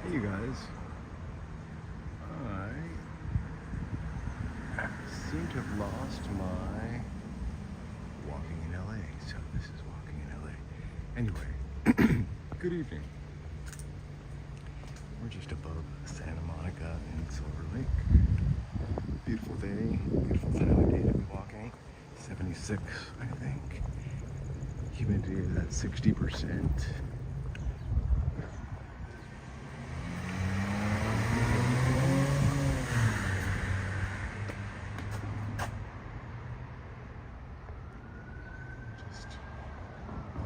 Hey you guys, I seem to have lost my walking in LA, so this is walking in LA. Anyway, good evening. We're just above Santa Monica in Silverlake. Beautiful day, beautiful time of day to be walking. 76, I think. Humidity is at 60%.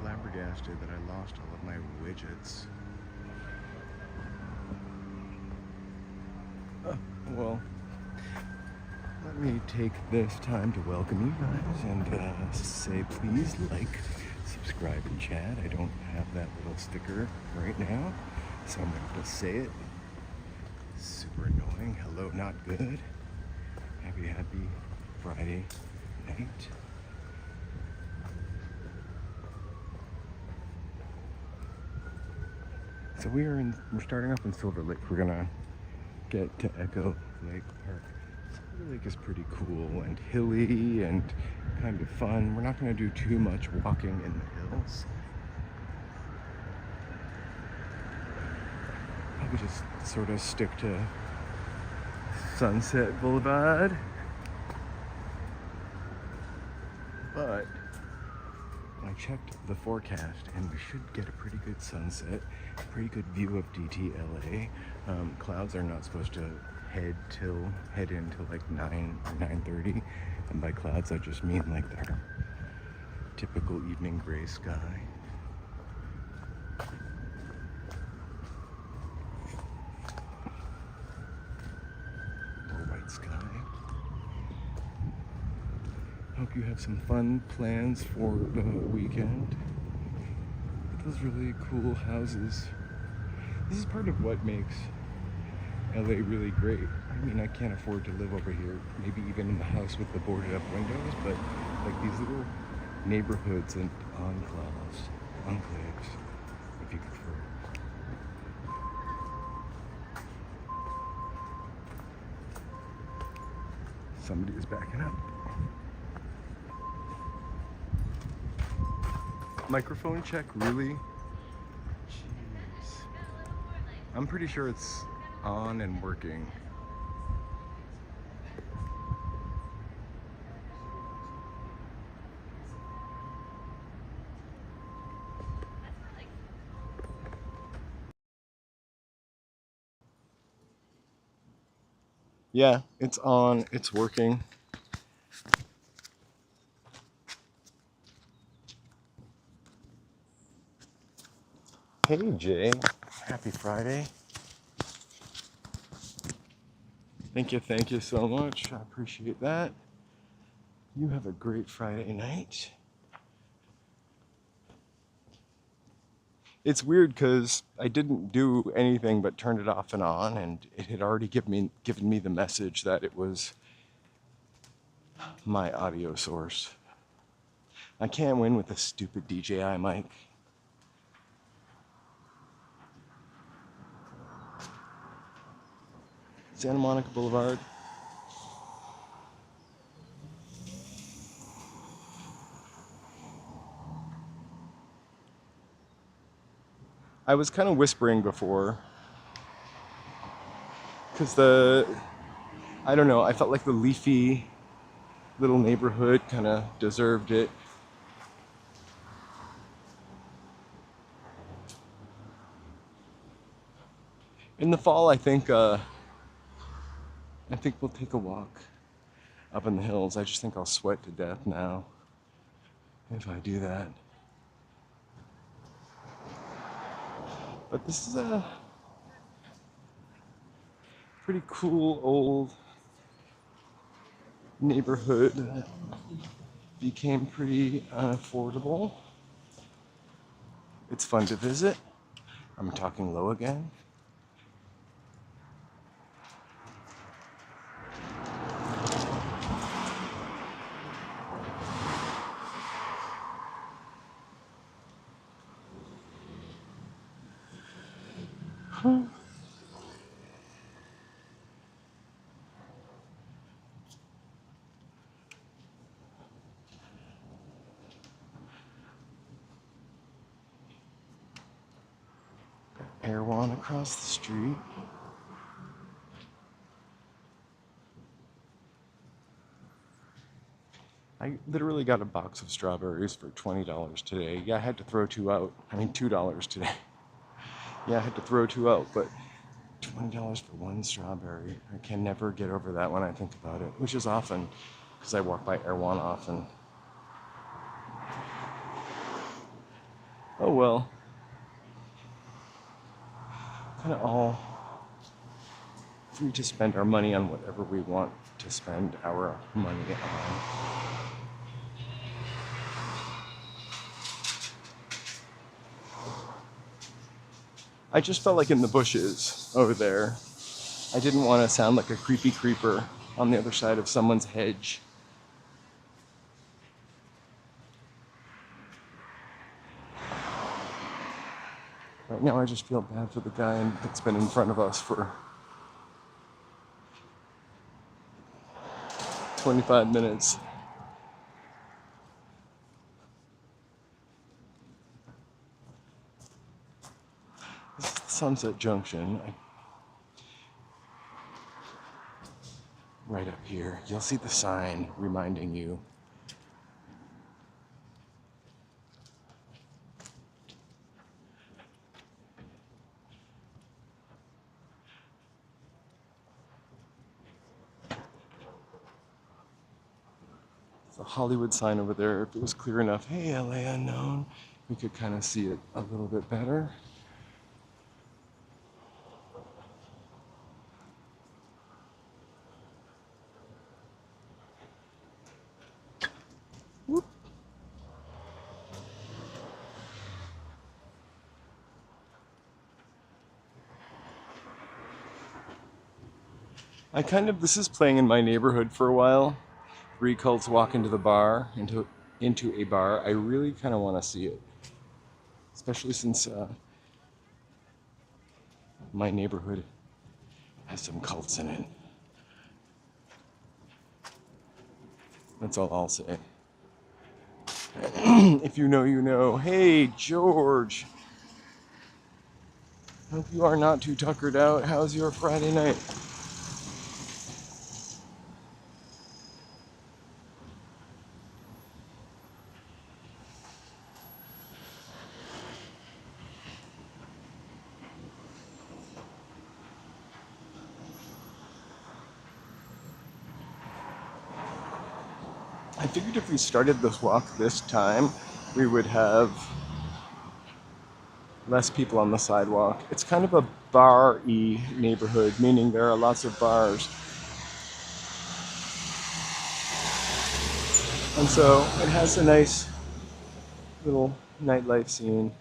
Flabbergasted that I lost all of my widgets. Well, let me take this time to welcome you guys and say please like, subscribe, and chat. I don't have that little sticker right now, so I'm going to say it. Super annoying. Hello, not good. Happy Friday night. So we're starting off in Silverlake. We're gonna get to Echo Lake Park. Silverlake is pretty cool and hilly and kind of fun. We're not gonna do too much walking in the hills. Probably just sort of stick to Sunset Boulevard. But I checked the forecast and we should get a pretty good sunset, pretty good view of DTLA. Clouds are not supposed to head in till like 9:30, and by clouds I just mean like their typical evening gray sky. Or white sky. Hope you have some fun plans for the weekend. Those really cool houses. This is part of what makes LA really great. I mean, I can't afford to live over here, maybe even in the house with the boarded up windows, but like these little neighborhoods and enclaves, if you prefer. Somebody is backing up. Microphone check, really? Jeez. I'm pretty sure it's on and working. Yeah, it's on, it's working. Hey Jay, happy Friday. Thank you so much. I appreciate that. You have a great Friday night. It's weird because I didn't do anything but turned it off and on, and it had already given me the message that it was my audio source. I can't win with this stupid DJI mic. Santa Monica Boulevard. I was kind of whispering before because I don't know, I felt like the leafy little neighborhood kind of deserved it. In the fall, I think we'll take a walk up in the hills. I just think I'll sweat to death now if I do that. But this is a pretty cool old neighborhood that became pretty unaffordable. It's fun to visit. I'm talking low again. across the street. I literally got a box of strawberries for $20 today. Yeah, I had to throw two out. I mean, $2 today. Yeah, I had to throw two out, but $20 for one strawberry. I can never get over that when I think about it, which is often because I walk by Erewhon often. Oh well. Kind of all free to spend our money on whatever we want to spend our money on. I just felt like in the bushes over there. I didn't want to sound like a creepy creeper on the other side of someone's hedge. Right now I just feel bad for the guy that's been in front of us for 25 minutes. This is the Sunset Junction. Right up here, you'll see the sign reminding you. The Hollywood sign over there. If it was clear enough, hey, LA unknown, we could kind of see it a little bit better. Whoop. This is playing in my neighborhood for a while. Three cults walk into the bar, into a bar. I really kind of want to see it, especially since my neighborhood has some cults in it. That's all I'll say. If you know, you know. Hey, George. Hope you are not too tuckered out. How's your Friday night? I figured if we started this walk this time, we would have less people on the sidewalk. It's kind of a bar-y neighborhood, meaning there are lots of bars. And so it has a nice little nightlife scene.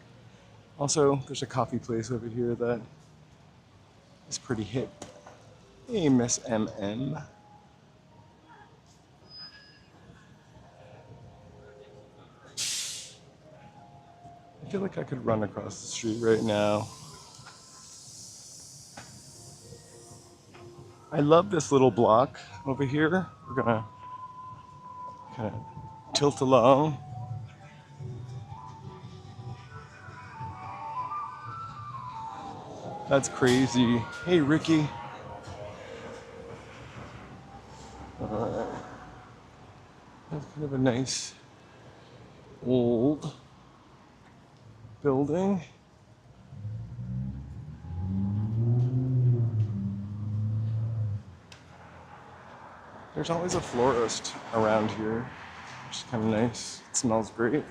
Also, there's a coffee place over here that is pretty hip. Hey, Miss MM. I feel like I could run across the street right now. I love this little block over here. We're gonna kind of tilt along. That's crazy. Hey, Ricky. Alright. That's kind of a nice old building. There's always a florist around here, which is kind of nice. It smells great.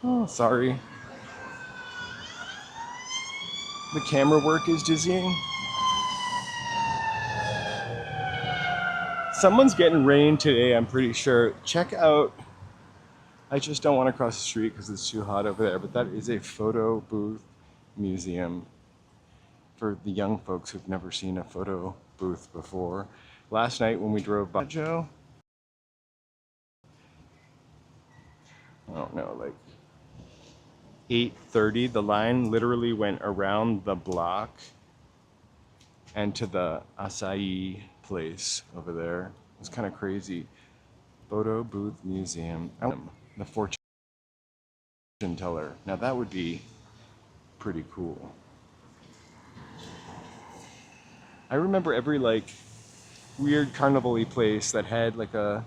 Oh, sorry. The camera work is dizzying. Someone's getting rain today, I'm pretty sure. Check out, I just don't want to cross the street because it's too hot over there, but that is a photo booth museum for the young folks who've never seen a photo booth before. Last night when we drove by Joe, I don't know, like 8:30, the line literally went around the block and to the acai place over there. It was kind of crazy. Photo Booth Museum. The fortune teller. Now that would be pretty cool. I remember every like weird carnival-y place that had like a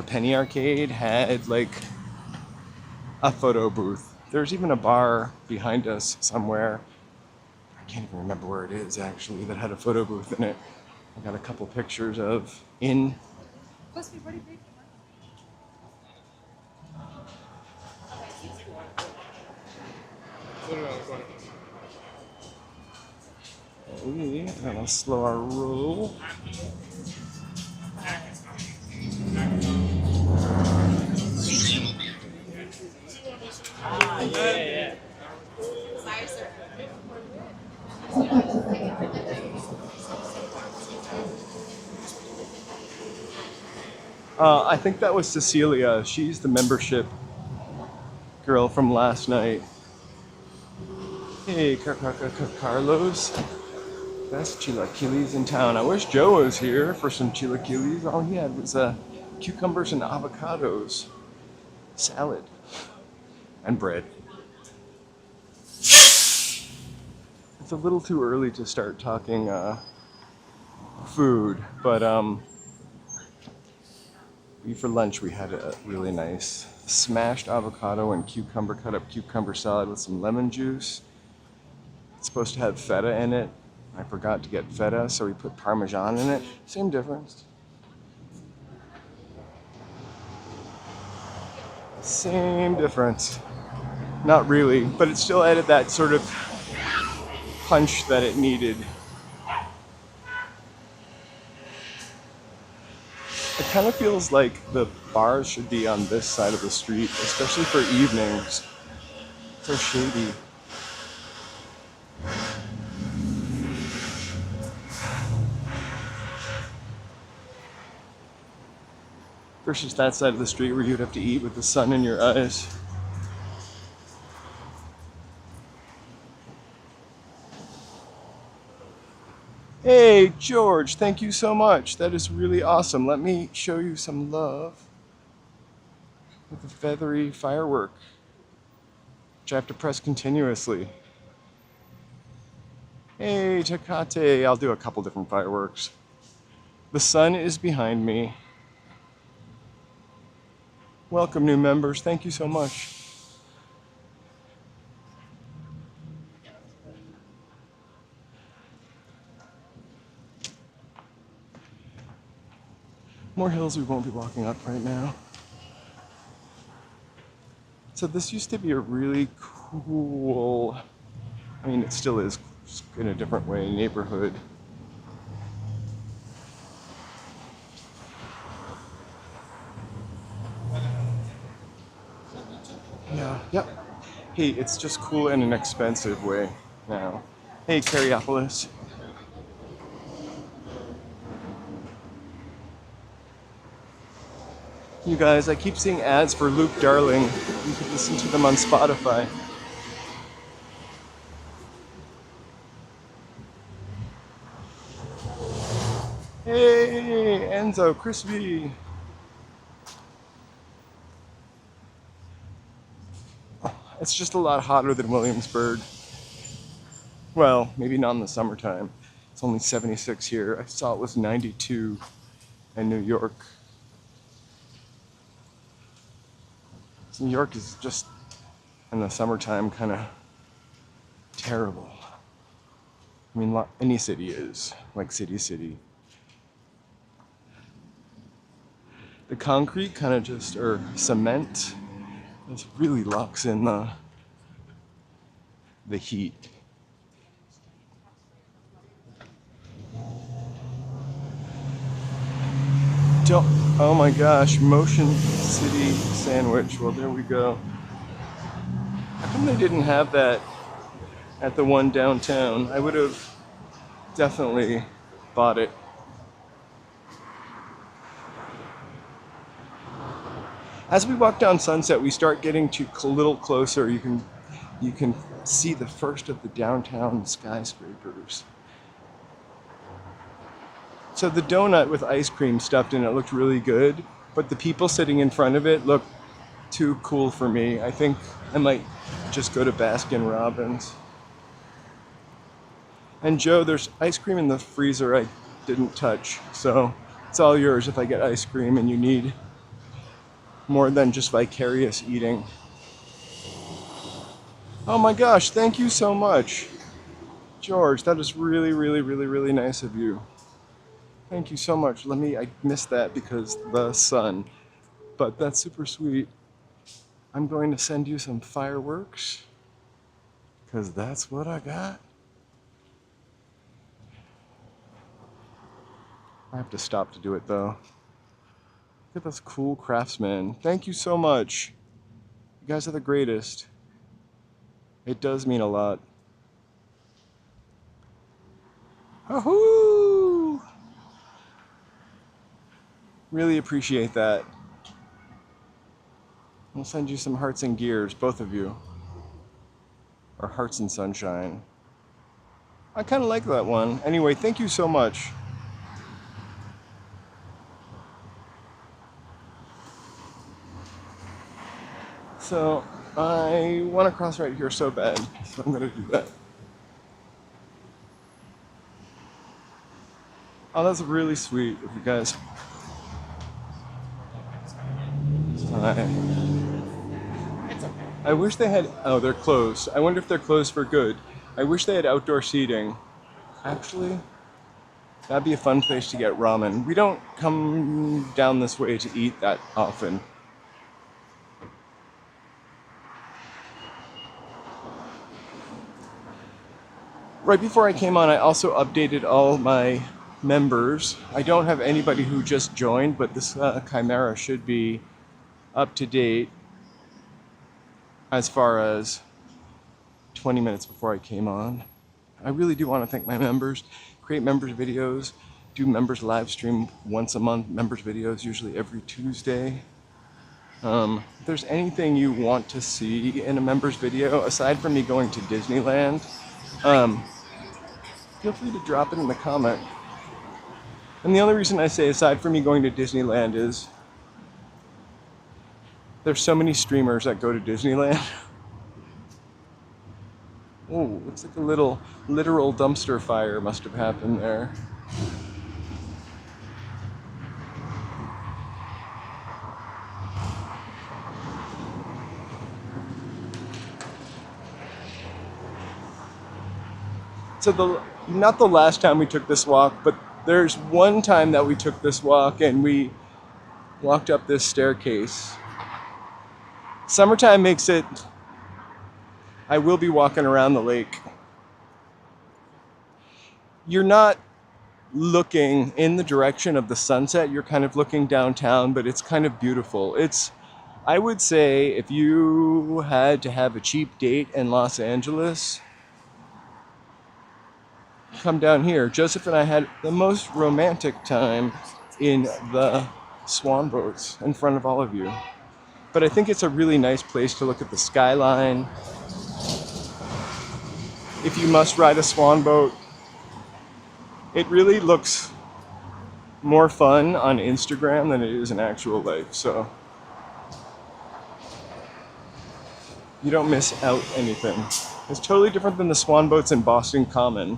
penny arcade had like a photo booth. There's even a bar behind us somewhere. I can't even remember where it is actually that had a photo booth in it. I got a couple pictures of in. Okay, and I'll slow our roll. I think that was Cecilia. She's the membership girl from last night. Hey, Carlos. Best chilaquiles in town. I wish Joe was here for some chilaquiles. All he had was cucumbers and avocados, salad, and bread. It's a little too early to start talking food, but for lunch we had a really nice smashed avocado and cut up cucumber salad with some lemon juice. It's supposed to have feta in it. I forgot to get feta, so we put Parmesan in it. Same difference. Same difference. Not really, but it still added that sort of punch that it needed. It kind of feels like the bars should be on this side of the street, especially for evenings. It's so shady. Versus that side of the street where you'd have to eat with the sun in your eyes. Hey, George, thank you so much. That is really awesome. Let me show you some love with a feathery firework, which I have to press continuously. Hey, Takate. I'll do a couple different fireworks. The sun is behind me. Welcome, new members. Thank you so much. More hills we won't be walking up right now. So this used to be a really cool, I mean, it still is in a different way, neighborhood. Yeah, yep. Hey, it's just cool in an expensive way now. Hey, Cariopolis. You guys, I keep seeing ads for Luke Darling. You can listen to them on Spotify. Hey, Enzo, Crispy. It's just a lot hotter than Williamsburg. Well, maybe not in the summertime. It's only 76 here. I saw it was 92 in New York. So New York is just, in the summertime, kind of terrible. I mean, any city is, like City. The concrete kind of just, or cement, just really locks in the heat. Oh my gosh, Motion City sandwich. Well, there we go. How come they didn't have that at the one downtown? I would have definitely bought it. As we walk down Sunset, we start getting to a little closer. You can see the first of the downtown skyscrapers. So the donut with ice cream stuffed in it looked really good, but the people sitting in front of it looked too cool for me. I think I might just go to Baskin Robbins. And Joe, there's ice cream in the freezer I didn't touch, so it's all yours if I get ice cream and you need more than just vicarious eating. Oh my gosh, thank you so much. George, that is really, really, really, really nice of you. Thank you so much. I missed that because the sun, but that's super sweet. I'm going to send you some fireworks because that's what I got. I have to stop to do it though. Look at this cool craftsman. Thank you so much. You guys are the greatest. It does mean a lot. Woohoo! Really appreciate that. I'll send you some hearts and gears, both of you. Or hearts and sunshine. I kind of like that one. Anyway, thank you so much. So, I want to cross right here so bad, so I'm going to do that. Oh, that's really sweet of you guys. I wish they had, oh, they're closed. I wonder if they're closed for good. I wish they had outdoor seating. Actually, that'd be a fun place to get ramen. We don't come down this way to eat that often. Right before I came on, I also updated all my members. I don't have anybody who just joined, but this Chimera should be up to date as far as 20 minutes before I came on. I really do want to thank my members, create members videos, do members live stream once a month, members videos usually every Tuesday. If there's anything you want to see in a members video, aside from me going to Disneyland, feel free to drop it in the comment. And the only reason I say aside from me going to Disneyland is there's so many streamers that go to Disneyland. Oh, looks like a little literal dumpster fire must have happened there. So not the last time we took this walk, but there's one time that we took this walk and we walked up this staircase. Summertime makes it, I will be walking around the lake. You're not looking in the direction of the sunset, you're kind of looking downtown, but it's kind of beautiful. I would say if you had to have a cheap date in Los Angeles, come down here. Joseph and I had the most romantic time in the swan boats in front of all of you. But I think it's a really nice place to look at the skyline. If you must ride a swan boat, it really looks more fun on Instagram than it is in actual life, so you don't miss out anything. It's totally different than the swan boats in Boston Common,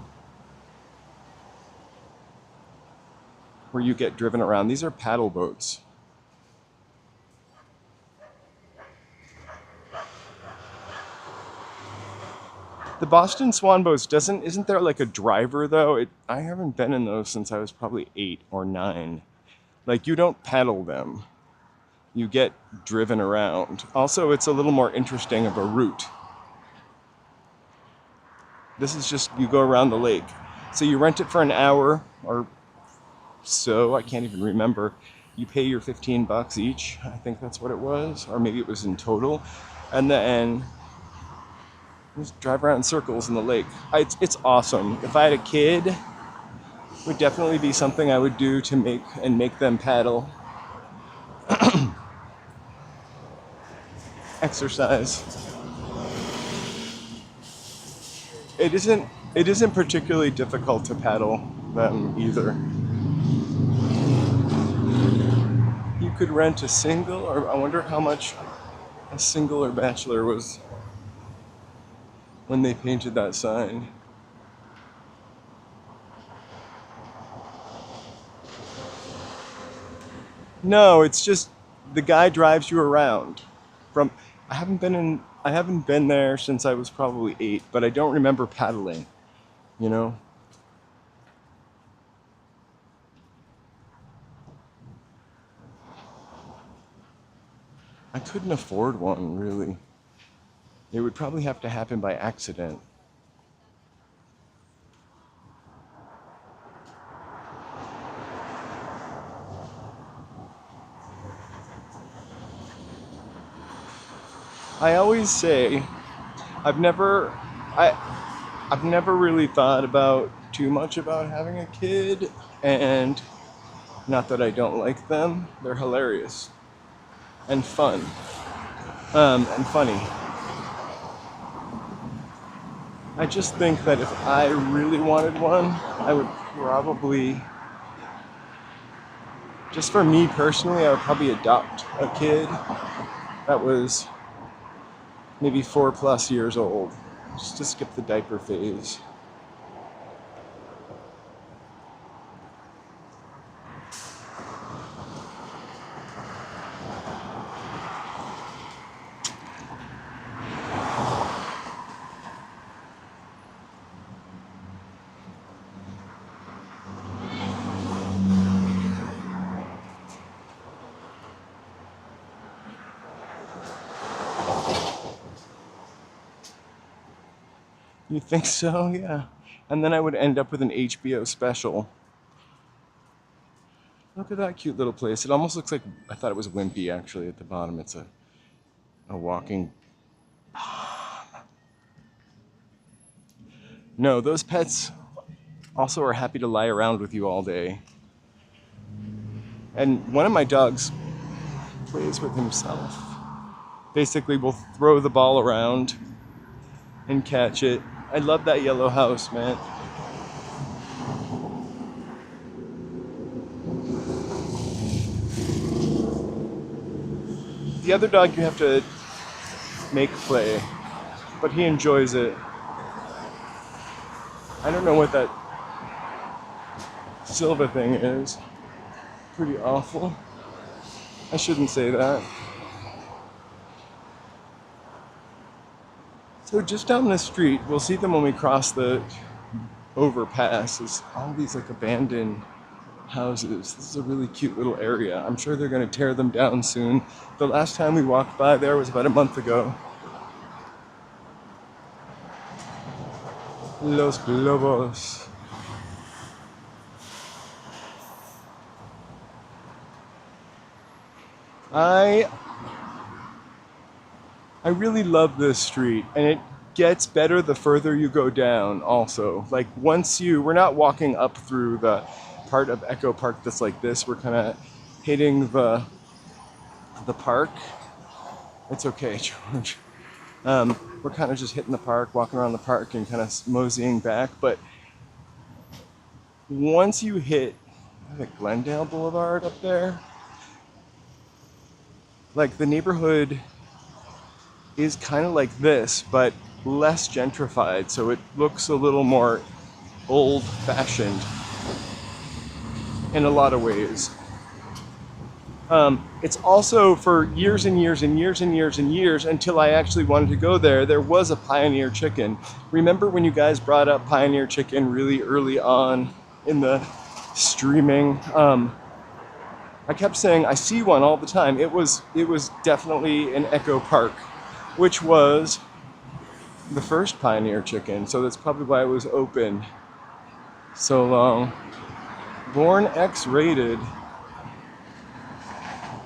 where you get driven around. These are paddle boats. The Boston Swan boats isn't there like a driver though? I haven't been in those since I was probably 8 or 9. Like you don't paddle them. You get driven around. Also, it's a little more interesting of a route. This is just, you go around the lake. So you rent it for an hour or so, I can't even remember. You pay your $15 each, I think that's what it was, or maybe it was in total. And then just drive around in circles in the lake. It's awesome. If I had a kid, it would definitely be something I would do to make them paddle. Exercise. It isn't particularly difficult to paddle them either. could rent a single, or I wonder how much a single or bachelor was when they painted that sign. No, it's just the guy drives you around. From I haven't been there since I was probably 8, but I don't remember paddling, you know? I couldn't afford one, really. It would probably have to happen by accident. I always say I've never I I've never really thought about too much about having a kid, and not that I don't like them, they're hilarious and fun, and funny. I just think that if I really wanted one, I would probably, just for me personally, I would probably adopt a kid that was maybe 4+ years old, just to skip the diaper phase. You think so? Yeah. And then I would end up with an HBO special. Look at that cute little place. It almost looks like, I thought it was Wimpy actually at the bottom. It's a walking. No, those pets also are happy to lie around with you all day. And one of my dogs plays with himself. Basically, we'll throw the ball around and catch it. I love that yellow house, man. The other dog you have to make play, but he enjoys it. I don't know what that Silva thing is. Pretty awful. I shouldn't say that. So just down the street, we'll see them when we cross the overpass. Is all these like abandoned houses. This is a really cute little area. I'm sure they're going to tear them down soon. The last time we walked by there was about a month ago. Los Globos. I really love this street, and it gets better the further you go down also. Like we're not walking up through the part of Echo Park that's like this. We're kind of hitting the park. It's okay, George. We're kind of just hitting the park, walking around the park and kind of moseying back. But once you hit like Glendale Boulevard up there, like the neighborhood is kind of like this, but less gentrified. So it looks a little more old-fashioned in a lot of ways. It's also for years and years and years and years and years until I actually wanted to go there. There was a Pioneer Chicken. Remember when you guys brought up Pioneer Chicken really early on in the streaming? I kept saying I see one all the time. It was definitely in Echo Park, which was the first Pioneer Chicken. So that's probably why it was open so long. Born X-rated.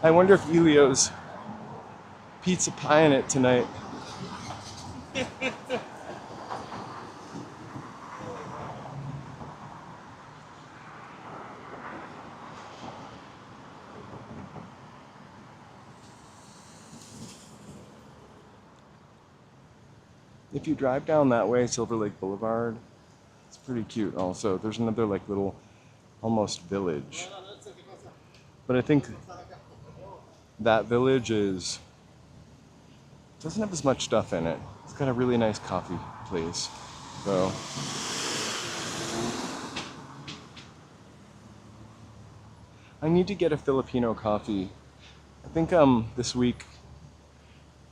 I wonder if Elio's pizza pie in it tonight. If you drive down that way, Silverlake Boulevard, it's pretty cute also. There's another like little almost village. But I think that village doesn't have as much stuff in it. It's got a really nice coffee place. So I need to get a Filipino coffee. I think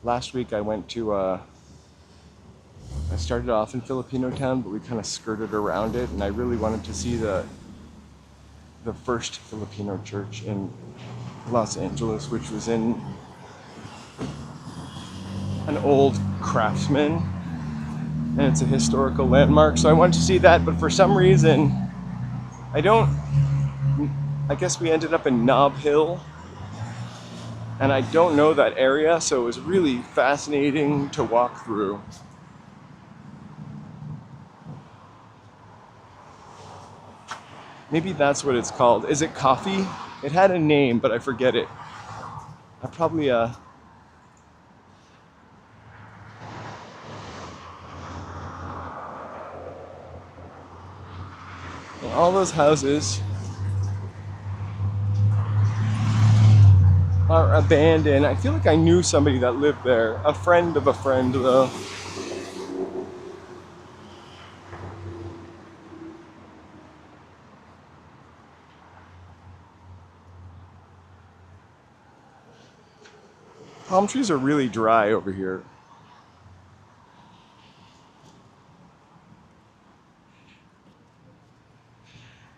last week I went to I started off in Filipino town, but we kind of skirted around it, and I really wanted to see the first Filipino church in Los Angeles, which was in an old craftsman, and it's a historical landmark. So I wanted to see that, but for some reason I guess we ended up in Nob Hill, and I don't know that area, so it was really fascinating to walk through. Maybe that's what it's called. Is it coffee? It had a name, but I forget it. I probably all those houses are abandoned. I feel like I knew somebody that lived there. A friend of a friend, though. Palm trees are really dry over here.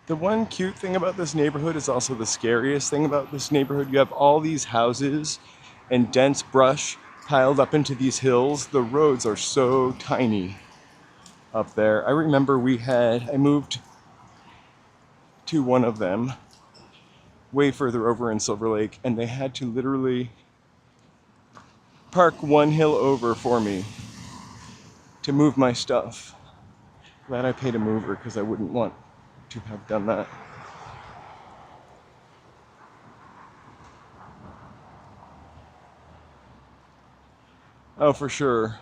The one cute thing about this neighborhood is also the scariest thing about this neighborhood. You have all these houses and dense brush piled up into these hills. The roads are so tiny up there. I remember I moved to one of them way further over in Silverlake, and they had to literally park one hill over for me to move my stuff. Glad I paid a mover because I wouldn't want to have done that. Oh, for sure.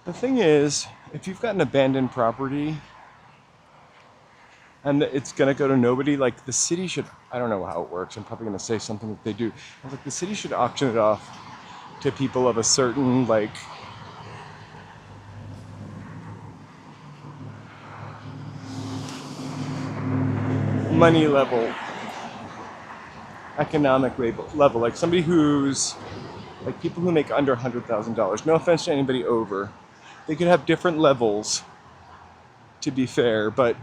The thing is, if you've got an abandoned property and it's gonna go to nobody, like the city should, I don't know how it works, I'm probably gonna say something that they do. I was like, the city should auction it off to people of a certain, like, money level, economic level, like somebody who's, like people who make under $100,000. No offense to anybody over. They could have different levels, to be fair, but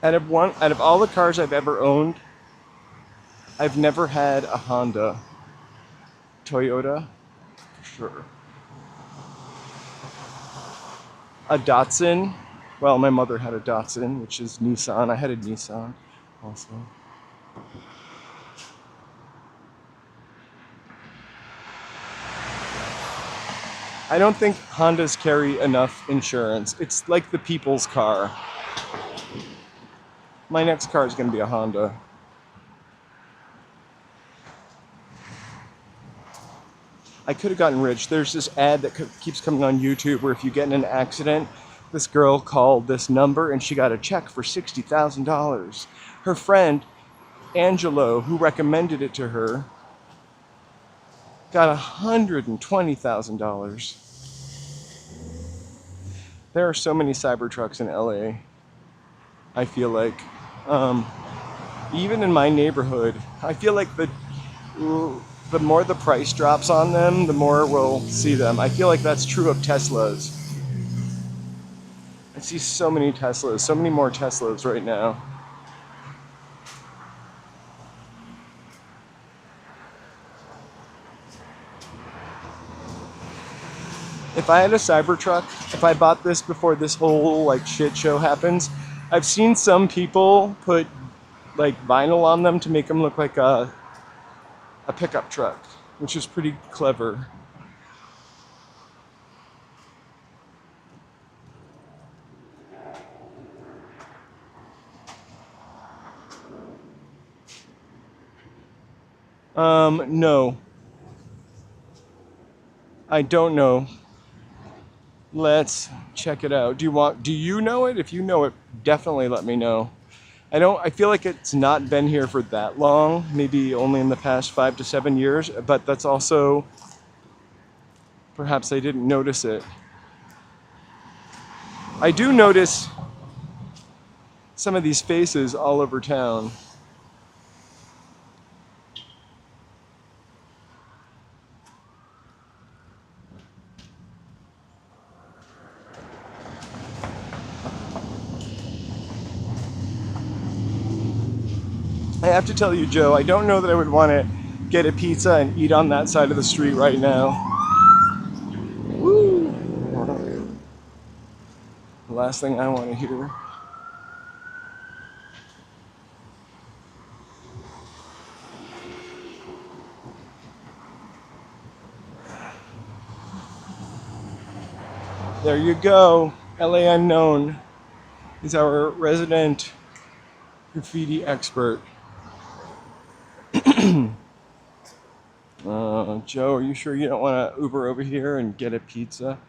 out of all the cars I've ever owned, I've never had a Honda. Toyota, for sure. A Datsun. Well, my mother had a Datsun, which is Nissan. I had a Nissan also. I don't think Hondas carry enough insurance. It's like the people's car. My next car is going to be a Honda. I could have gotten rich. There's this ad that keeps coming on YouTube where if you get in an accident, this girl called this number and she got a check for $60,000. Her friend, Angelo, who recommended it to her, got $120,000. There are so many Cybertrucks in LA, I feel like. Even in my neighborhood, I feel like the more the price drops on them, the more we'll see them. I feel like that's true of Teslas. I see so many Teslas, so many more Teslas right now. If I had a Cybertruck, if I bought this before this whole like shit show happens, I've seen some people put like vinyl on them to make them look like a pickup truck, which is pretty clever. No. I don't know. Let's check it out. Do you know it? If you know it, definitely let me know. I feel like it's not been here for that long, maybe only in the past 5 to 7 years, but that's also, perhaps I didn't notice it. I do notice some of these faces all over town. I have to tell you, Joe, I don't know that I would want to get a pizza and eat on that side of the street right now. Woo! The last thing I want to hear. There you go. LA Unknown is our resident graffiti expert. Joe, are you sure you don't want to Uber over here and get a pizza?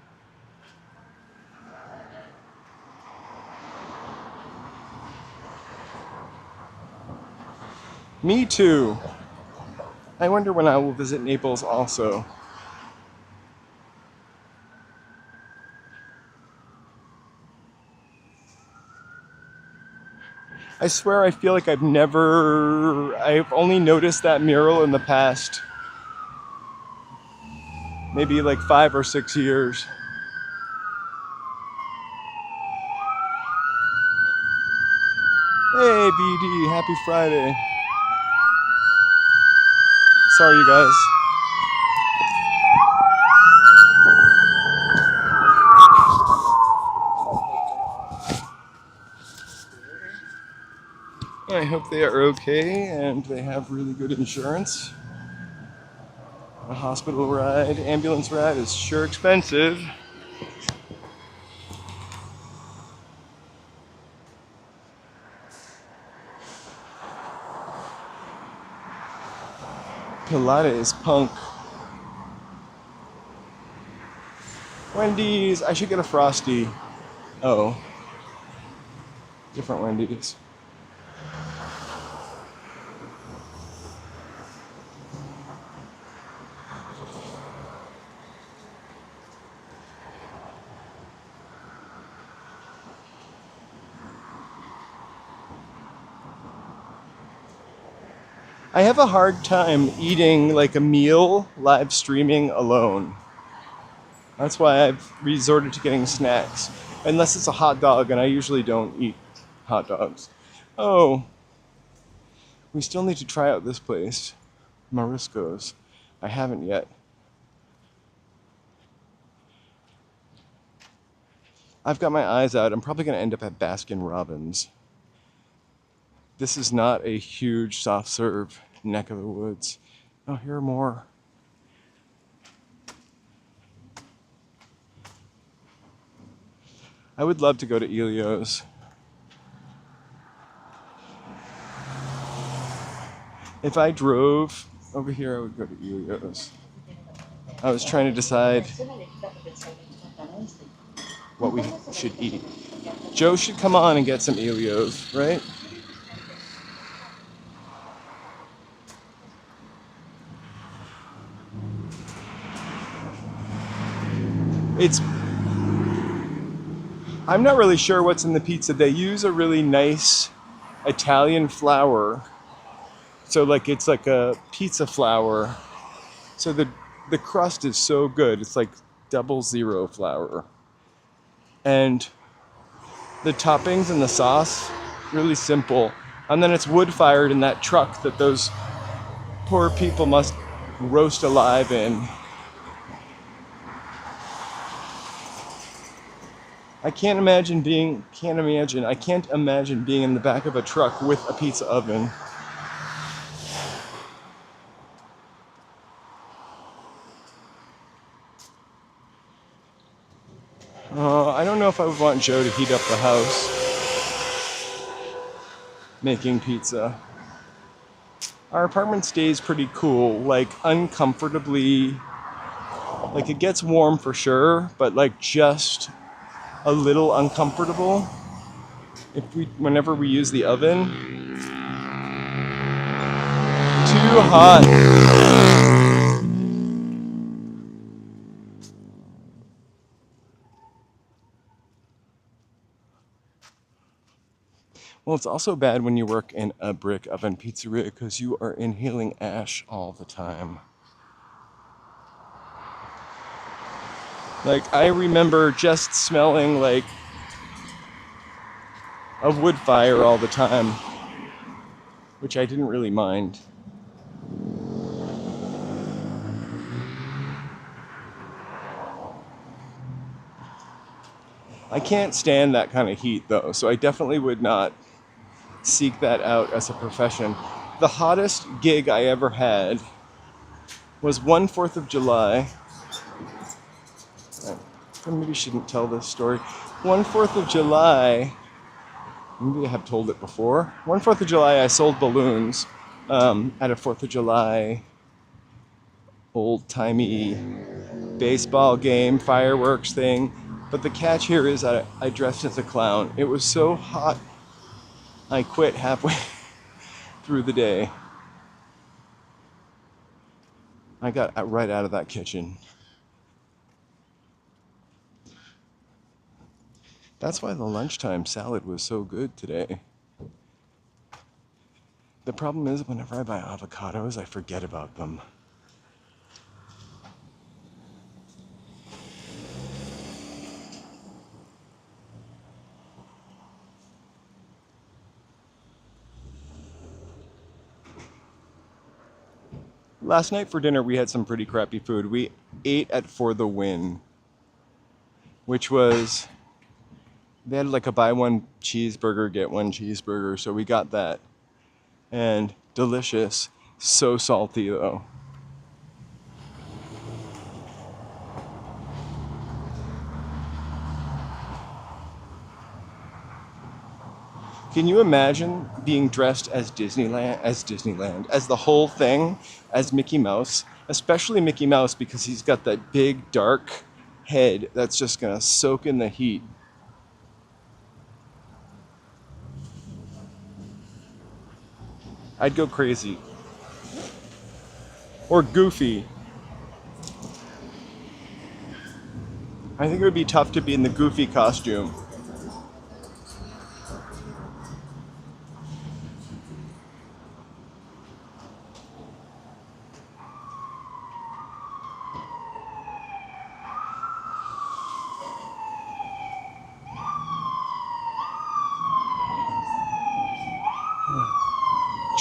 Me too. I wonder when I will visit Naples also. I swear I feel like I've only noticed that mural in the past maybe like 5 or 6 years. Hey BD, happy Friday. Sorry you guys. I hope they are okay and they have really good insurance. A hospital ride, ambulance ride is sure expensive. Pilates punk. Wendy's, I should get a Frosty. Oh, different Wendy's. I have a hard time eating like a meal live streaming alone. That's why I've resorted to getting snacks. Unless it's a hot dog, and I usually don't eat hot dogs. Oh, we still need to try out this place, Morisco's. I haven't yet. I've got my eyes out. I'm probably going to end up at Baskin Robbins. This is not a huge soft serve neck of the woods. Oh, here are more. I would love to go to Elio's. If I drove over here, I would go to Elio's. I was trying to decide what we should eat. Joe should come on and get some Elio's, right? I'm not really sure what's in the pizza. They use a really nice Italian flour. So like it's like a pizza flour. So the crust is so good. It's like 00 flour. And the toppings and the sauce, really simple. And then it's wood fired in that truck that those poor people must roast alive in. I can't imagine being in the back of a truck with a pizza oven. I don't know if I would want Joe to heat up the house making pizza. Our apartment stays pretty cool, like uncomfortably, like it gets warm for sure, but like just a little uncomfortable. Whenever we use the oven, too hot. Well, it's also bad when you work in a brick oven pizzeria because you are inhaling ash all the time. Like, I remember just smelling like a wood fire all the time, which I didn't really mind. I can't stand that kind of heat though, so I definitely would not seek that out as a profession. The hottest gig I ever had was one 4th of July. I maybe shouldn't tell this story. One 4th of July, maybe I have told it before. One 4th of July, I sold balloons at a 4th of July old-timey baseball game, fireworks thing. But the catch here is that I dressed as a clown. It was so hot, I quit halfway through the day. I got right out of that kitchen. That's why the lunchtime salad was so good today. The problem is whenever I buy avocados, I forget about them. Last night for dinner, we had some pretty crappy food. We ate at For the Win, which was, they had like a buy one cheeseburger, get one cheeseburger, so we got that. And delicious. So salty though. Can you imagine being dressed as as the whole thing, as Mickey Mouse? Especially Mickey Mouse because he's got that big dark head that's just gonna soak in the heat. I'd go crazy. Or Goofy. I think it would be tough to be in the Goofy costume.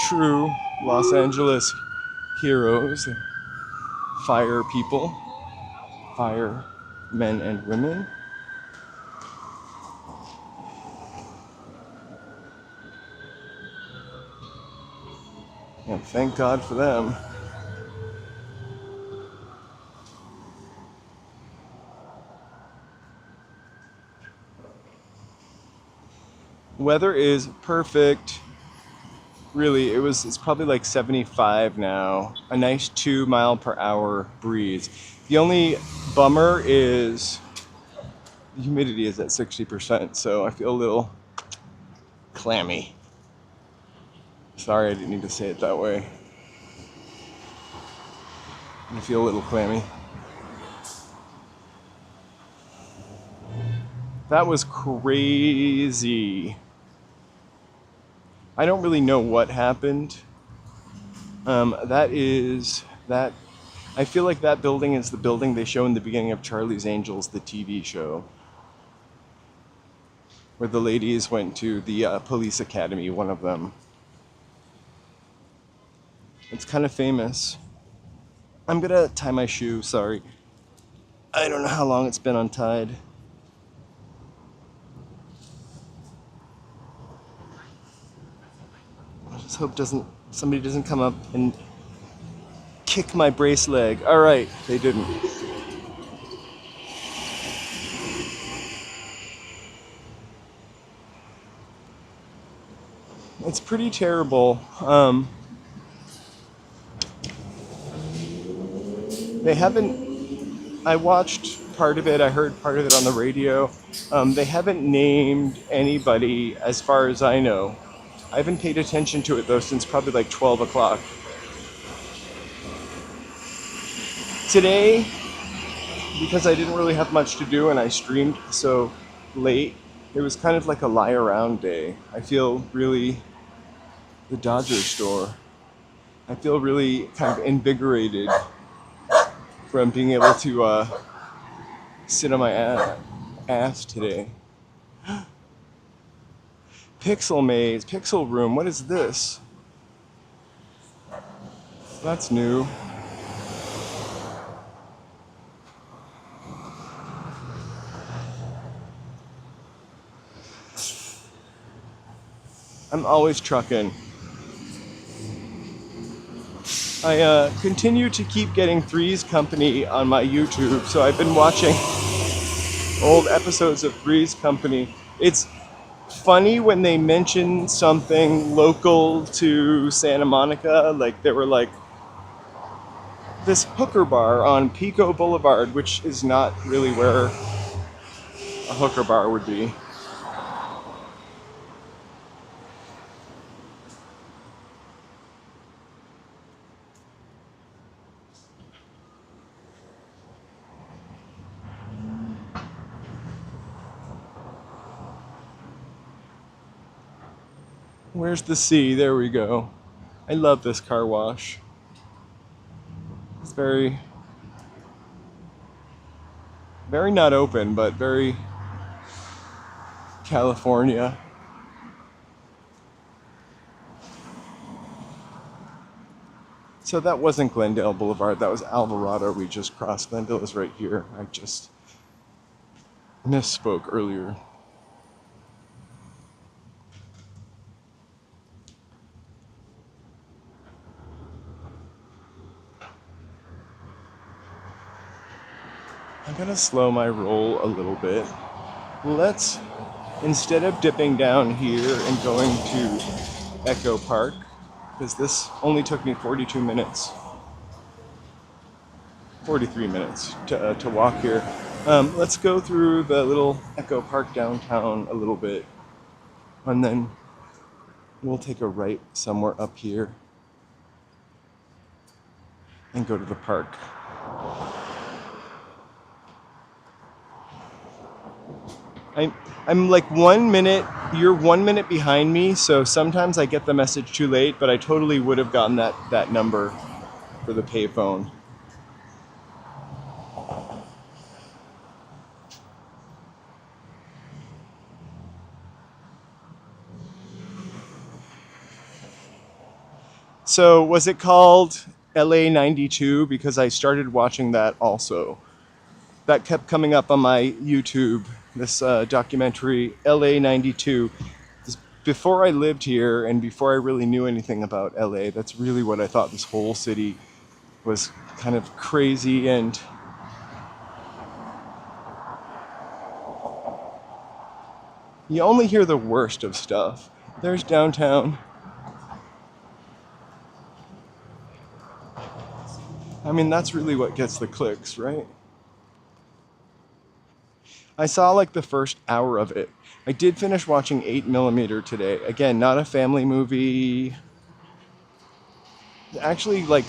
True Los Angeles heroes, fire people, fire men and women. And thank God for them. Weather is perfect. Really, it's probably like 75 now. A nice 2 mile per hour breeze. The only bummer is the humidity is at 60%, so I feel a little clammy. Sorry, I didn't need to say it that way. I feel a little clammy. That was crazy. I don't really know what happened. That I feel like that building is the building they show in the beginning of Charlie's Angels, the TV show, where the ladies went to the police academy, one of them. It's kind of famous. I'm gonna tie my shoe, sorry. I don't know how long it's been untied. I just hope somebody doesn't come up and kick my brace leg. All right, they didn't. It's pretty terrible. They haven't, I watched part of it, I heard part of it on the radio. They haven't named anybody as far as I know. I haven't paid attention to it though since probably like 12 o'clock. Today, because I didn't really have much to do and I streamed so late, it was kind of like a lie around day. I feel really, the Dodger store, I feel really kind of invigorated from being able to sit on my ass today. Pixel Maze, Pixel Room, what is this? That's new. I'm always trucking. I continue to keep getting Three's Company on my YouTube, so I've been watching old episodes of Three's Company. It's funny when they mention something local to Santa Monica, like they were like this hooker bar on Pico Boulevard, which is not really where a hooker bar would be. Where's the sea? There we go. I love this car wash. It's very not open, but very California. So that wasn't Glendale Boulevard, that was Alvarado. We just crossed. Glendale is right here. I just misspoke earlier. I'm gonna slow my roll a little bit. Let's, instead of dipping down here and going to Echo Park, because this only took me 42 minutes, 43 minutes to walk here. Let's go through the little Echo Park downtown a little bit, and then we'll take a right somewhere up here and go to the park. I'm like 1 minute, you're 1 minute behind me, so sometimes I get the message too late, but I totally would have gotten that number for the payphone. So was it called LA 92? Because I started watching that also. That kept coming up on my YouTube, this documentary, LA 92. Before I lived here and before I really knew anything about LA, that's really what I thought this whole city was, kind of crazy and you only hear the worst of stuff. There's downtown. I mean, that's really what gets the clicks, right? I saw like the first hour of it. I did finish watching 8mm today. Again, not a family movie. Actually, like,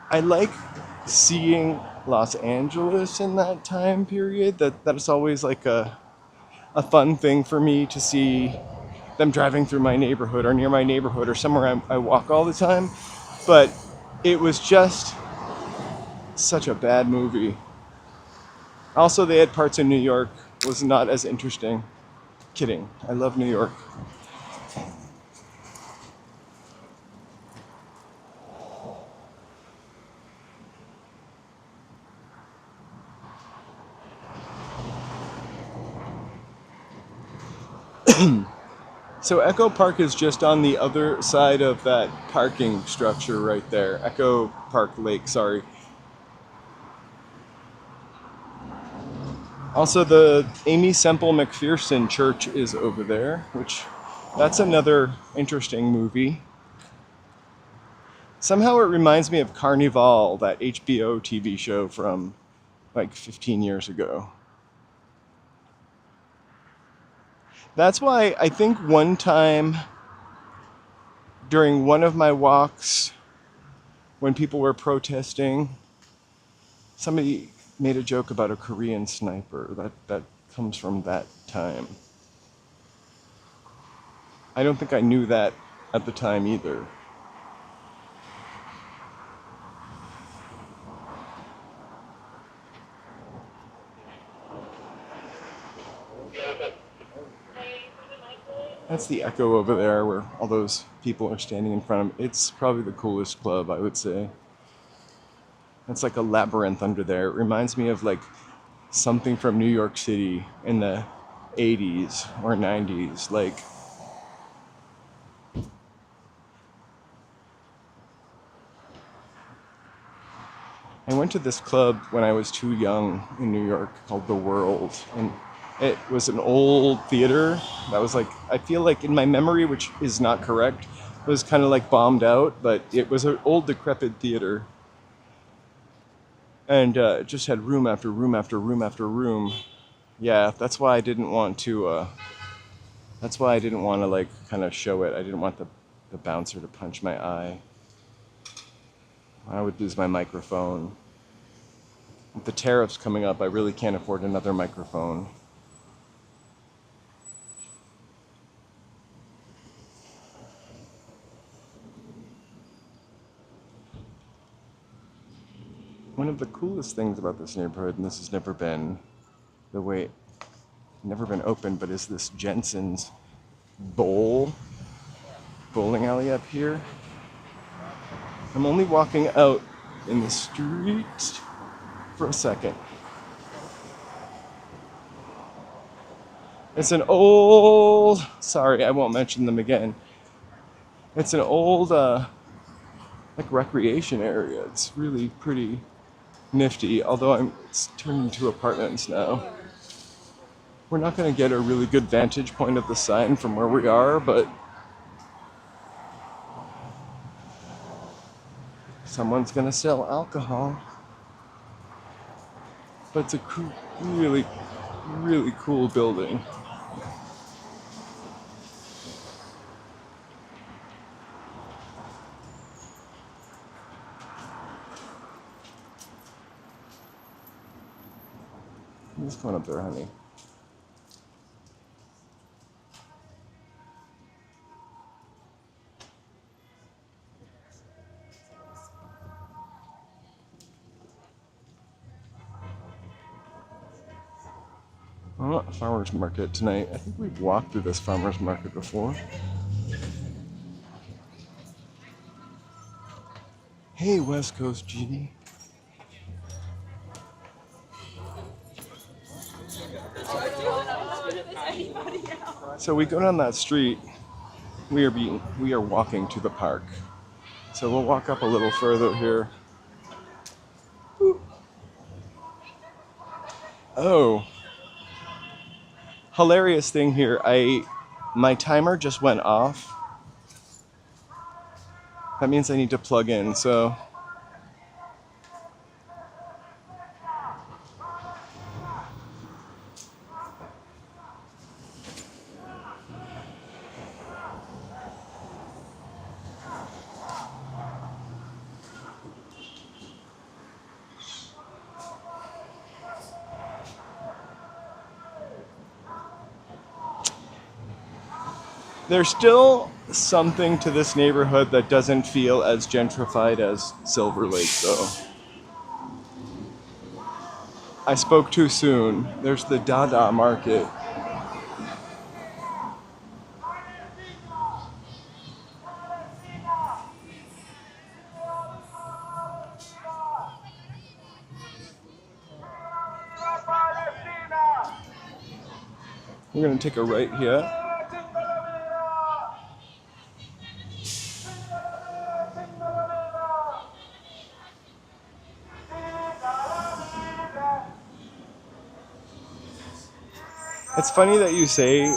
I like seeing Los Angeles in that time period. That's always like a fun thing for me to see them driving through my neighborhood or near my neighborhood or somewhere I walk all the time. But it was just such a bad movie. Also, they had parts in New York, was not as interesting. Kidding, I love New York. So Echo Park is just on the other side of that parking structure right there. Echo Park Lake, sorry. Also, the Amy Semple McPherson Church is over there, which that's another interesting movie. Somehow it reminds me of Carnival, that HBO TV show from like 15 years ago. That's why I think one time during one of my walks when people were protesting, somebody made a joke about a Korean sniper. That comes from that time. I don't think I knew that at the time either. That's the Echo over there where all those people are standing in front of me. It's probably the coolest club, I would say. It's like a labyrinth under there. It reminds me of like something from New York City in the 80s or 90s. Like, I went to this club when I was too young in New York called The World, and it was an old theater that was like, I feel like in my memory, which is not correct, was kind of like bombed out, but it was an old decrepit theater. And it just had room after room after room after room. Yeah, that's why I didn't want to, like kind of show it. I didn't want the bouncer to punch my eye. I would lose my microphone. With the tariffs coming up, I really can't afford another microphone. One of the coolest things about this neighborhood, and this has never been open, but is this Jensen's bowling alley up here. I'm only walking out in the street for a second. It's an old, sorry, I won't mention them again. It's an old, like recreation area. It's really pretty nifty, although it's turned into apartments now. We're not going to get a really good vantage point of the sign from where we are, but someone's going to sell alcohol. But it's a really, really cool building. Who's going up there, honey? I'm at a farmer's market tonight. I think we've walked through this farmer's market before. Hey, West Coast G. So we go down that street. We are walking to the park. So we'll walk up a little further here. Oh. Hilarious thing here. My timer just went off. That means I need to plug in, so there's still something to this neighborhood that doesn't feel as gentrified as Silverlake, though. I spoke too soon. There's the Dada Market. We're gonna take a right here. It's funny that you say,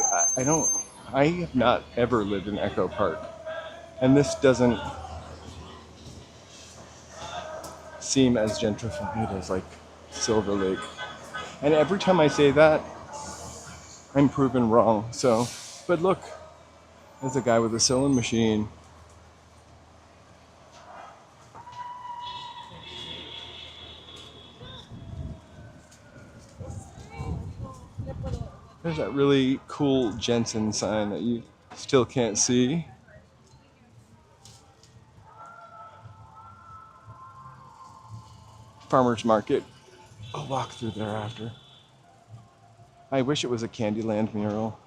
I have not ever lived in Echo Park. And this doesn't seem as gentrified as like Silverlake. And every time I say that, I'm proven wrong. So, but look, there's a guy with a sewing machine. There's that really cool Jensen sign that you still can't see. Farmer's market. I'll walk through there after. I wish it was a Candyland mural.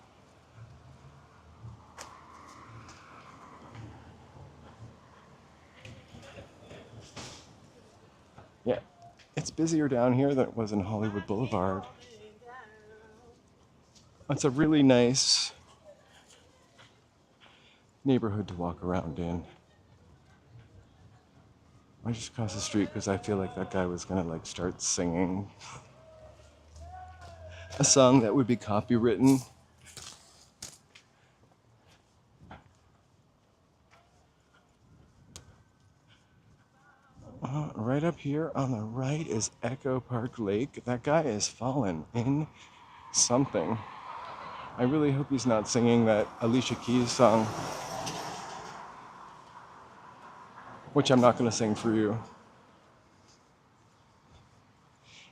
Yeah, it's busier down here than it was in Hollywood Boulevard. It's a really nice neighborhood to walk around in. I just crossed the street because I feel like that guy was gonna like start singing a song that would be copywritten. Right up here on the right is Echo Park Lake. That guy is fallen in something. I really hope he's not singing that Alicia Keys song, which I'm not going to sing for you.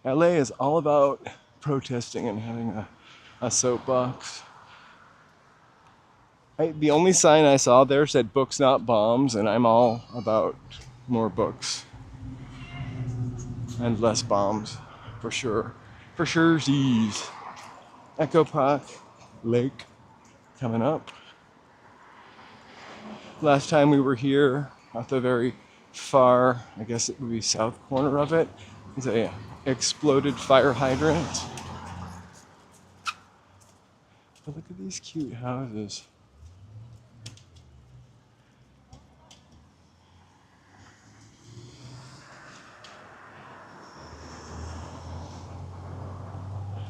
LA is all about protesting and having a soapbox. The only sign I saw there said books not bombs, and I'm all about more books and less bombs, for sure. For sure, geez. Echo Park Lake coming up. Last time we were here, at the very far, I guess it would be south corner of it, is a exploded fire hydrant. But look at these cute houses.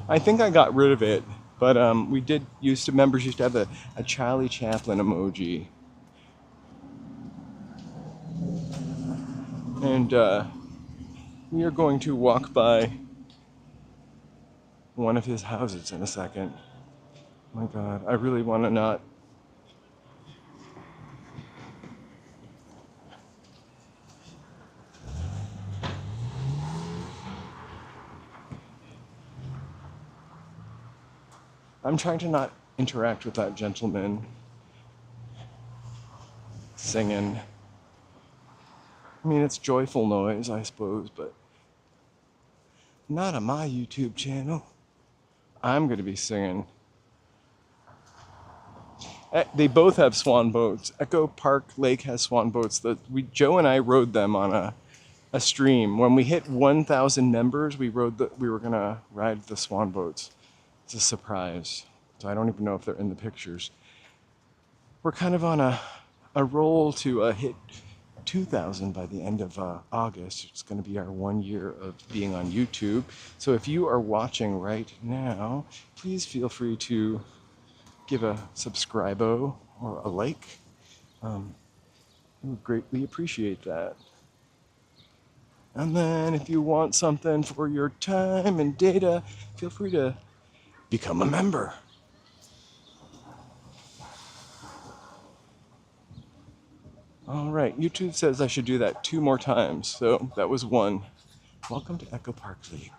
I think I got rid of it, but members used to have a Charlie Chaplin emoji. And we are going to walk by one of his houses in a second. Oh my God, I really want to not. I'm trying to not interact with that gentleman singing. I mean, it's joyful noise, I suppose, but not on my YouTube channel. I'm going to be singing. They both have swan boats. Echo Park Lake has swan boats. Joe and I rode them on a stream. When we hit 1,000 members, we were gonna ride the swan boats. It's a surprise. So I don't even know if they're in the pictures. We're kind of on a roll to hit 2,000 by the end of August. It's going to be our 1 year of being on YouTube. So if you are watching right now, please feel free to give a subscribo or a like. I would greatly appreciate that. And then if you want something for your time and data, feel free to become a member. All right, YouTube says I should do that 2 more times, so that was 1. Welcome to Echo Park Lake.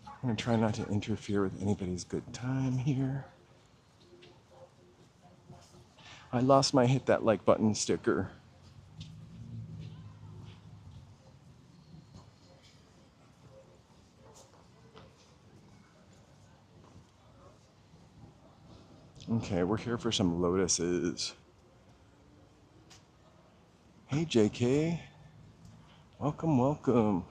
I'm gonna try not to interfere with anybody's good time here. I lost my hit that like button sticker. Okay, we're here for some lotuses. Hey JK, welcome, welcome.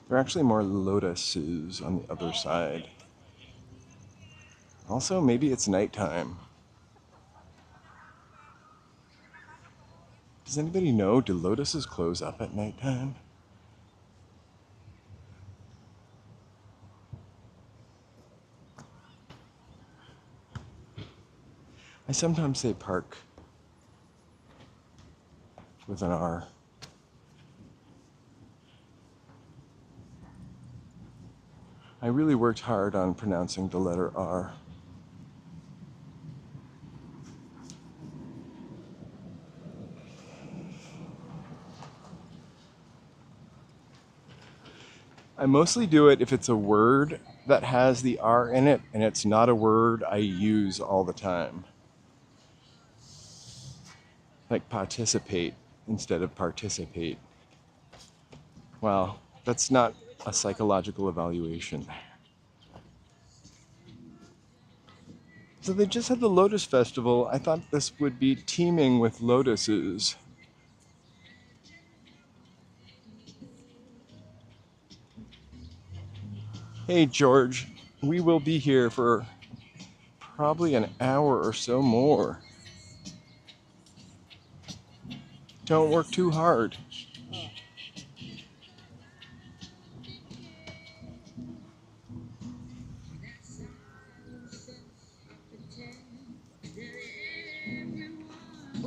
There are actually more lotuses on the other side. Also, maybe it's nighttime. Does anybody know, do lotuses close up at nighttime? I sometimes say park with an R. I really worked hard on pronouncing the letter R. I mostly do it if it's a word that has the R in it and it's not a word I use all the time. Like participate instead of participate. Well, that's not a psychological evaluation. So they just had the Lotus Festival. I thought this would be teeming with lotuses. Hey, George, we will be here for probably an hour or so more. Don't work too hard.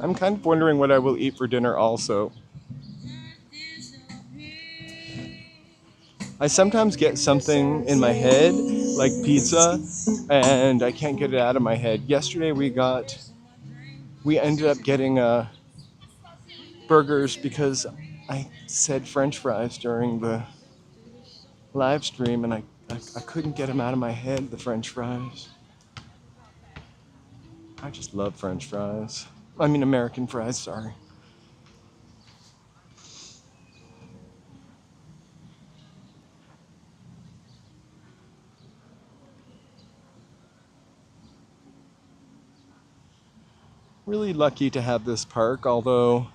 I'm kind of wondering what I will eat for dinner also. I sometimes get something in my head, like pizza, and I can't get it out of my head. Yesterday we ended up getting burgers because I said French fries during the live stream and I couldn't get them out of my head, the French fries. I just love French fries. I mean American fries, sorry. Really lucky to have this park, although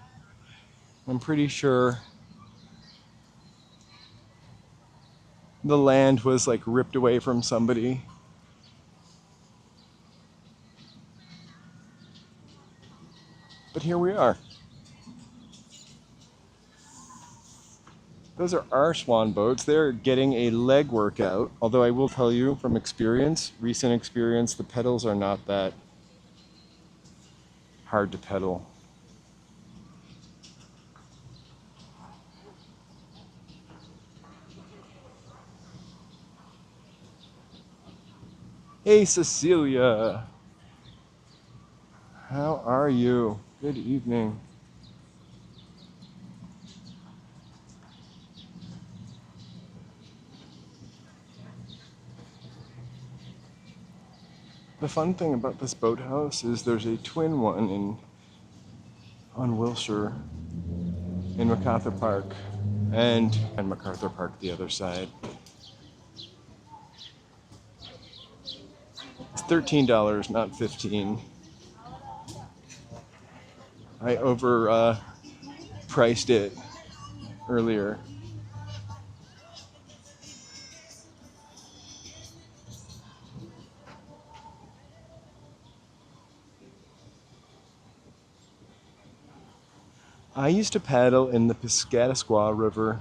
I'm pretty sure the land was like ripped away from somebody. But here we are. Those are our swan boats. They're getting a leg workout. Although I will tell you from experience, recent experience, the pedals are not that hard to pedal. Hey, Cecilia. How are you? Good evening. The fun thing about this boathouse is there's a twin one on Wilshire in MacArthur Park and MacArthur Park the other side. It's $13, not $15. I priced it earlier. I used to paddle in the Piscataqua River.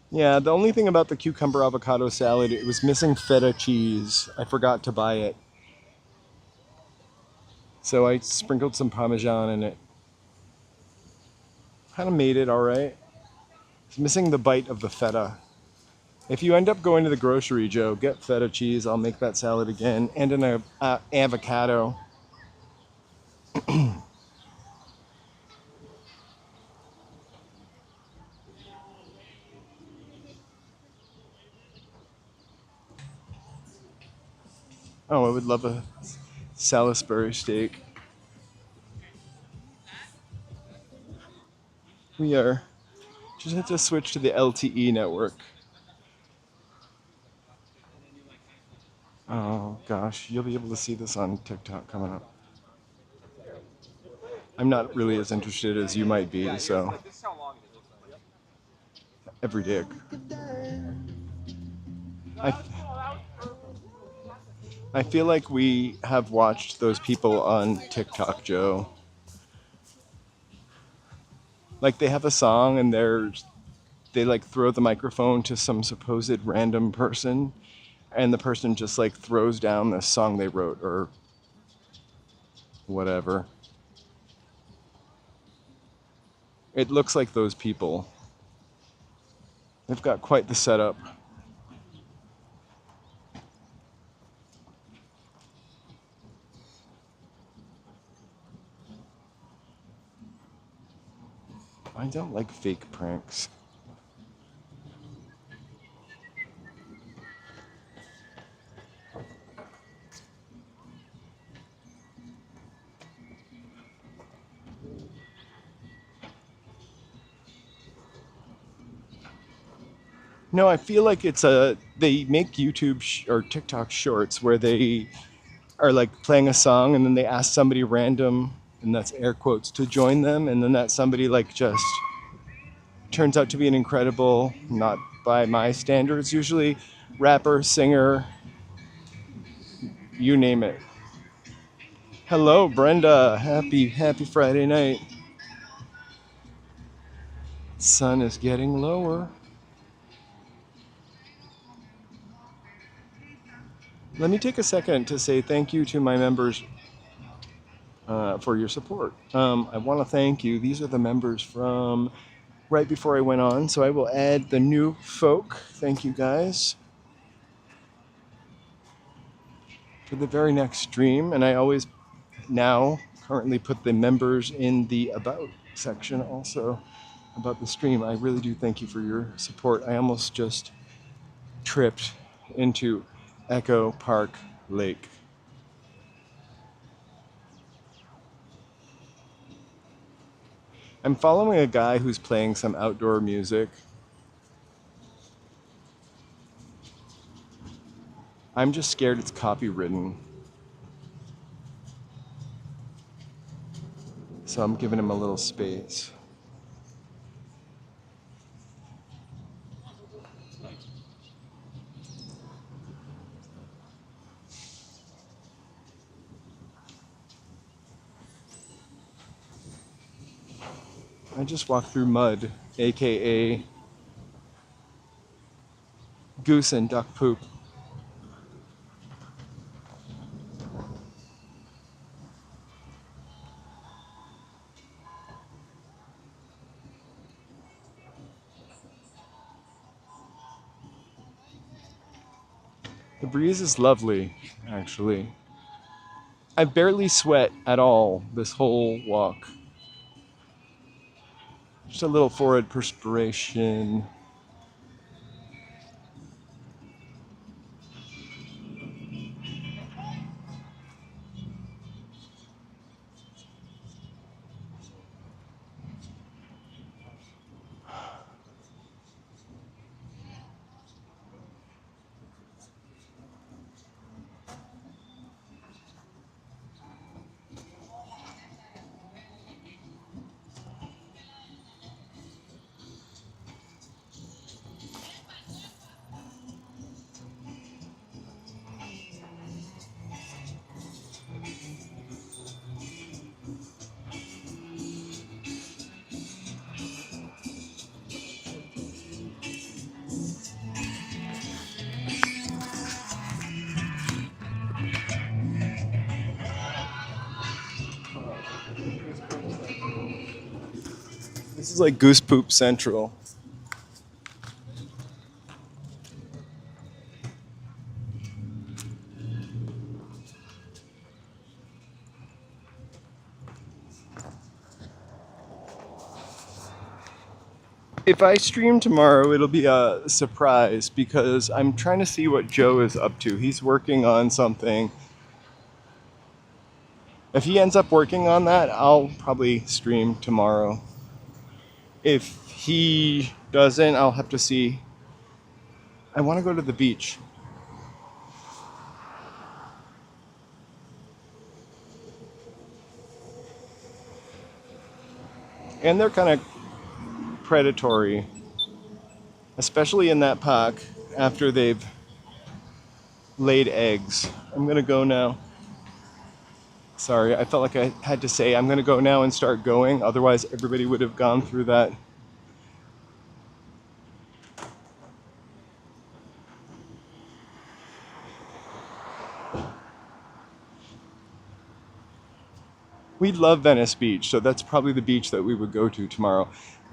Yeah, the only thing about the cucumber avocado salad, it was missing feta cheese. I forgot to buy it. So I sprinkled some Parmesan in it. Kind of made it all right. It's missing the bite of the feta. If you end up going to the grocery, Joe, get feta cheese. I'll make that salad again. And an avocado. Oh, I would love a Salisbury steak. We are just have to switch to the LTE network. Oh gosh, you'll be able to see this on TikTok coming up. I'm not really as interested as you might be, so every day. I feel like we have watched those people on TikTok, Joe. Like they have a song and they like throw the microphone to some supposed random person, and the person just like throws down the song they wrote or whatever. It looks like those people. They've got quite the setup. I don't like fake pranks. No, I feel like they make YouTube or TikTok shorts where they are like playing a song and then they ask somebody random, and that's air quotes, to join them, and then that somebody like just turns out to be an incredible, not by my standards usually, rapper, singer, you name it. Hello, Brenda. Happy Friday night. Sun is getting lower. Let me take a second to say thank you to my members for your support. I want to thank you. These are the members from right before I went on, so I will add the new folk. Thank you guys for the very next stream. And I always now currently put the members in the about section also about the stream. I really do thank you for your support. I almost just tripped into Echo Park Lake. I'm following a guy who's playing some outdoor music. I'm just scared it's copywritten. So I'm giving him a little space. I just walked through mud, aka goose and duck poop. The breeze is lovely, actually. I barely sweat at all this whole walk. Just a little forehead perspiration. This is like goose poop central. If I stream tomorrow, it'll be a surprise because I'm trying to see what Joe is up to. He's working on something. If he ends up working on that, I'll probably stream tomorrow. If he doesn't, I'll have to see. I want to go to the beach. And they're kind of predatory, especially in that park after they've laid eggs. I'm going to go now. Sorry, I felt like I had to say I'm going to go now and start going. Otherwise, everybody would have gone through that We love Venice Beach, so that's probably the beach that we would go to tomorrow.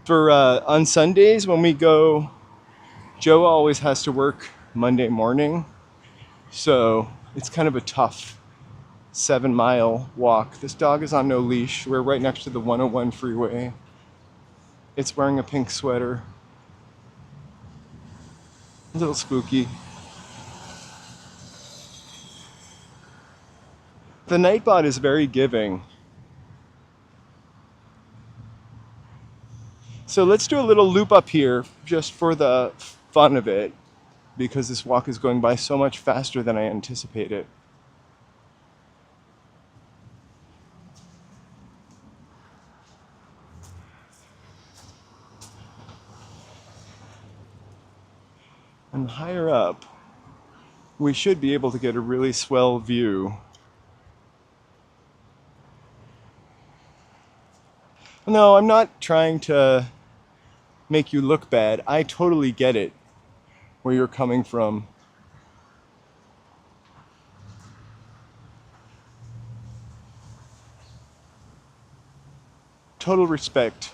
For on Sundays when we go, Joe always has to work Monday morning, so it's kind of a tough 7 mile walk. This dog is on no leash. We're right next to the 101 freeway. It's wearing a pink sweater. A little spooky. The Nightbot is very giving. So let's do a little loop up here just for the fun of it, because this walk is going by so much faster than I anticipated. And higher up, we should be able to get a really swell view. No, I'm not trying to make you look bad. I totally get it, where you're coming from. Total respect.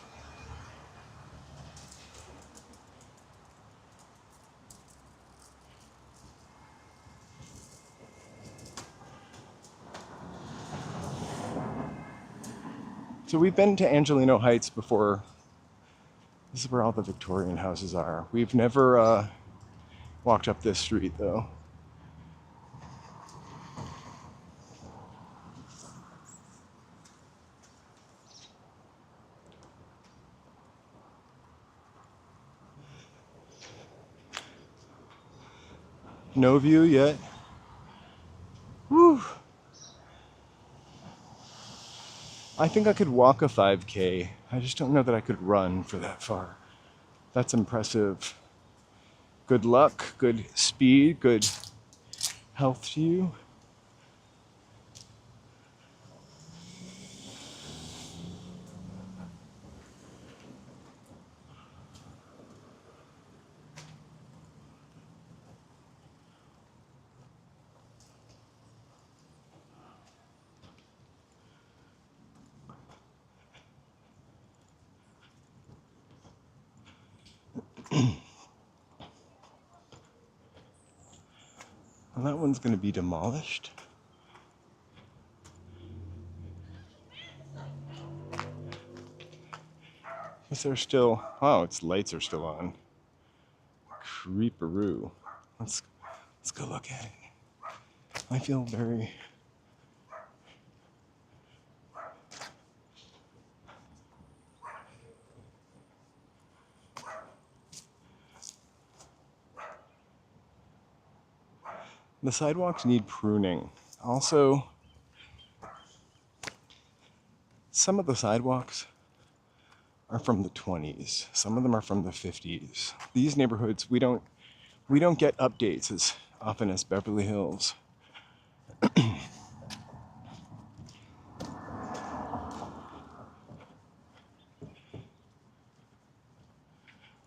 So we've been to Angelino Heights before. This is where all the Victorian houses are. We've never walked up this street though. No view yet. Woo! I think I could walk a 5K. I just don't know that I could run for that far. That's impressive. Good luck, good speed, good health to you. Well, that one's going to be demolished. Is there still? Oh, its lights are still on. Creeperoo. Let's go look at it. I feel very. The sidewalks need pruning. Also, some of the sidewalks are from the 20s. Some of them are from the 50s. These neighborhoods, we don't get updates as often as Beverly Hills.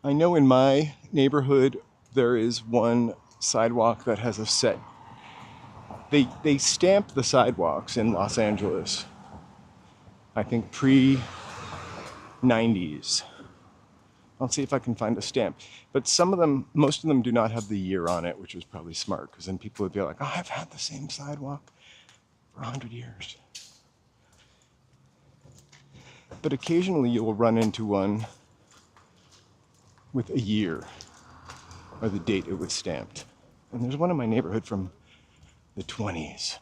I know in my neighborhood there is one sidewalk that has a set. They stamped the sidewalks in Los Angeles, I think pre-90s. I'll see if I can find a stamp. But some of them, most of them do not have the year on it, which was probably smart, because then people would be like, oh, I've had the same sidewalk for 100 years. But occasionally you will run into one with a year or the date it was stamped. And there's one in my neighborhood from the 20s.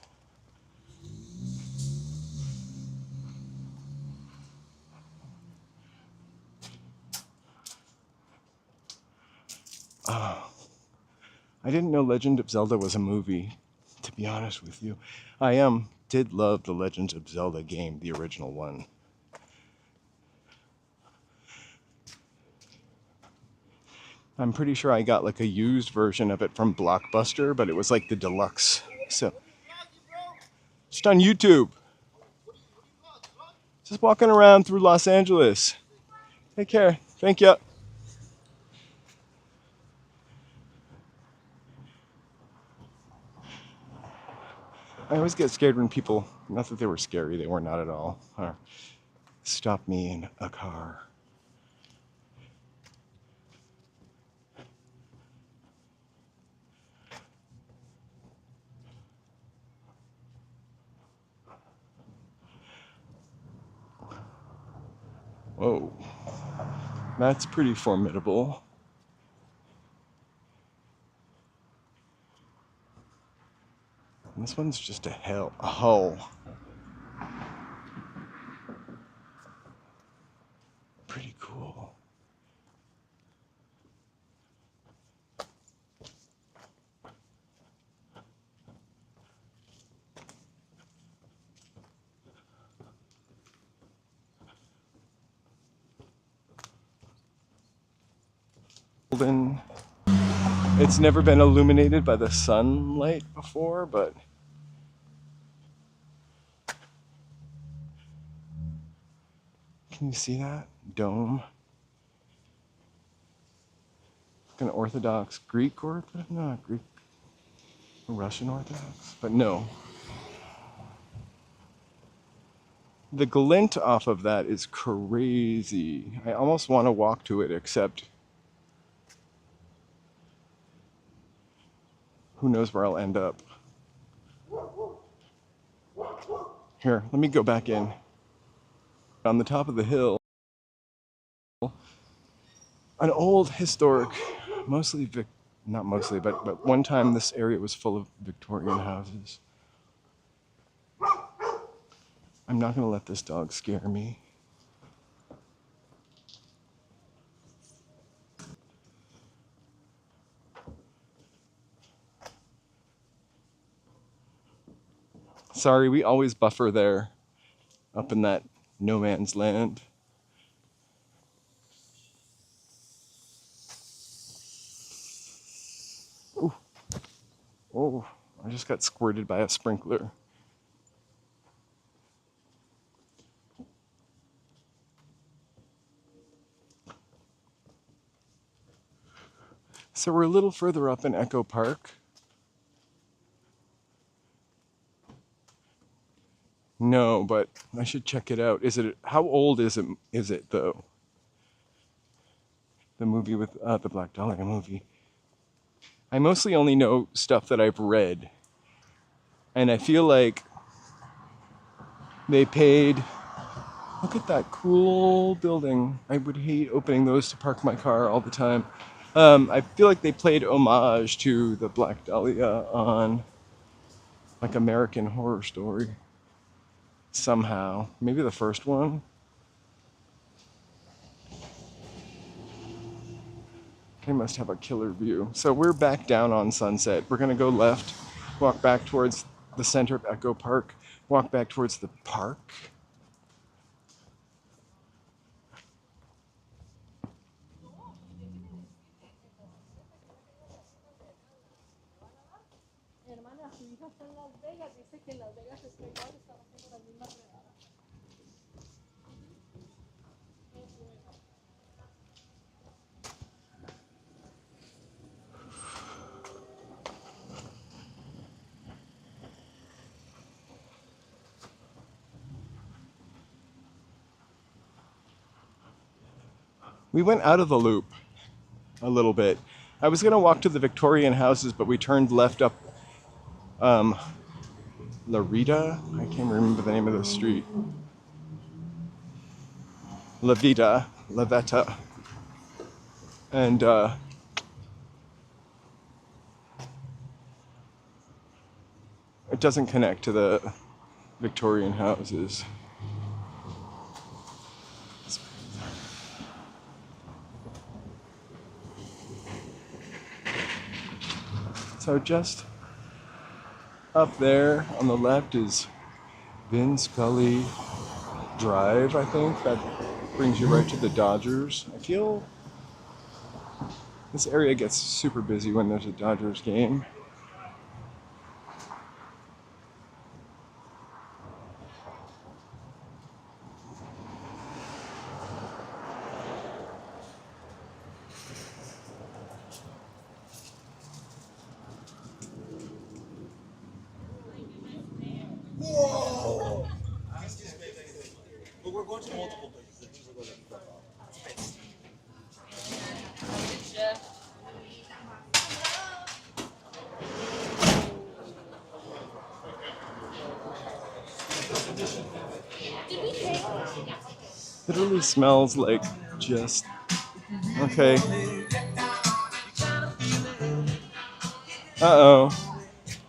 Oh, I didn't know Legend of Zelda was a movie, to be honest with you. I did love the Legend of Zelda game, the original one. I'm pretty sure I got like a used version of it from Blockbuster, but it was like the deluxe. So, just on YouTube. Just walking around through Los Angeles. Take care. Thank you. I always get scared when people Not that they were scary, they were not at all. Stopped me in a car. Whoa, that's pretty formidable. And this one's just a hull. Pretty cool. It's never been illuminated by the sunlight before, but can you see that dome? Like an Orthodox Greek Orthodox, not Greek, Russian Orthodox, but no. The glint off of that is crazy. I almost want to walk to it, except who knows where I'll end up. Here, let me go back in. On the top of the hill, an old historic, not mostly, but one time this area was full of Victorian houses. I'm not gonna let this dog scare me. Sorry, we always buffer there, up in that no man's land. Ooh. Oh, I just got squirted by a sprinkler. So we're a little further up in Echo Park. No, but I should check it out. How old is it though? The movie with the Black Dahlia movie. I mostly only know stuff that I've read. And I feel like they paid. Look at that cool building. I would hate opening those to park my car all the time. I feel like they played homage to the Black Dahlia on like American Horror Story. Somehow. Maybe the first one. They must have a killer view. So we're back down on Sunset. We're gonna go left, walk back towards the center of Echo Park, walk back towards the park. We went out of the loop a little bit. I was gonna walk to the Victorian houses, but we turned left up La Rita? I can't remember the name of the street. La Veta. And it doesn't connect to the Victorian houses. So just up there on the left is Vin Scully Drive, I think. That brings you right to the Dodgers. I feel this area gets super busy when there's a Dodgers game. Whoa! literally smells like just... Okay. Uh-oh.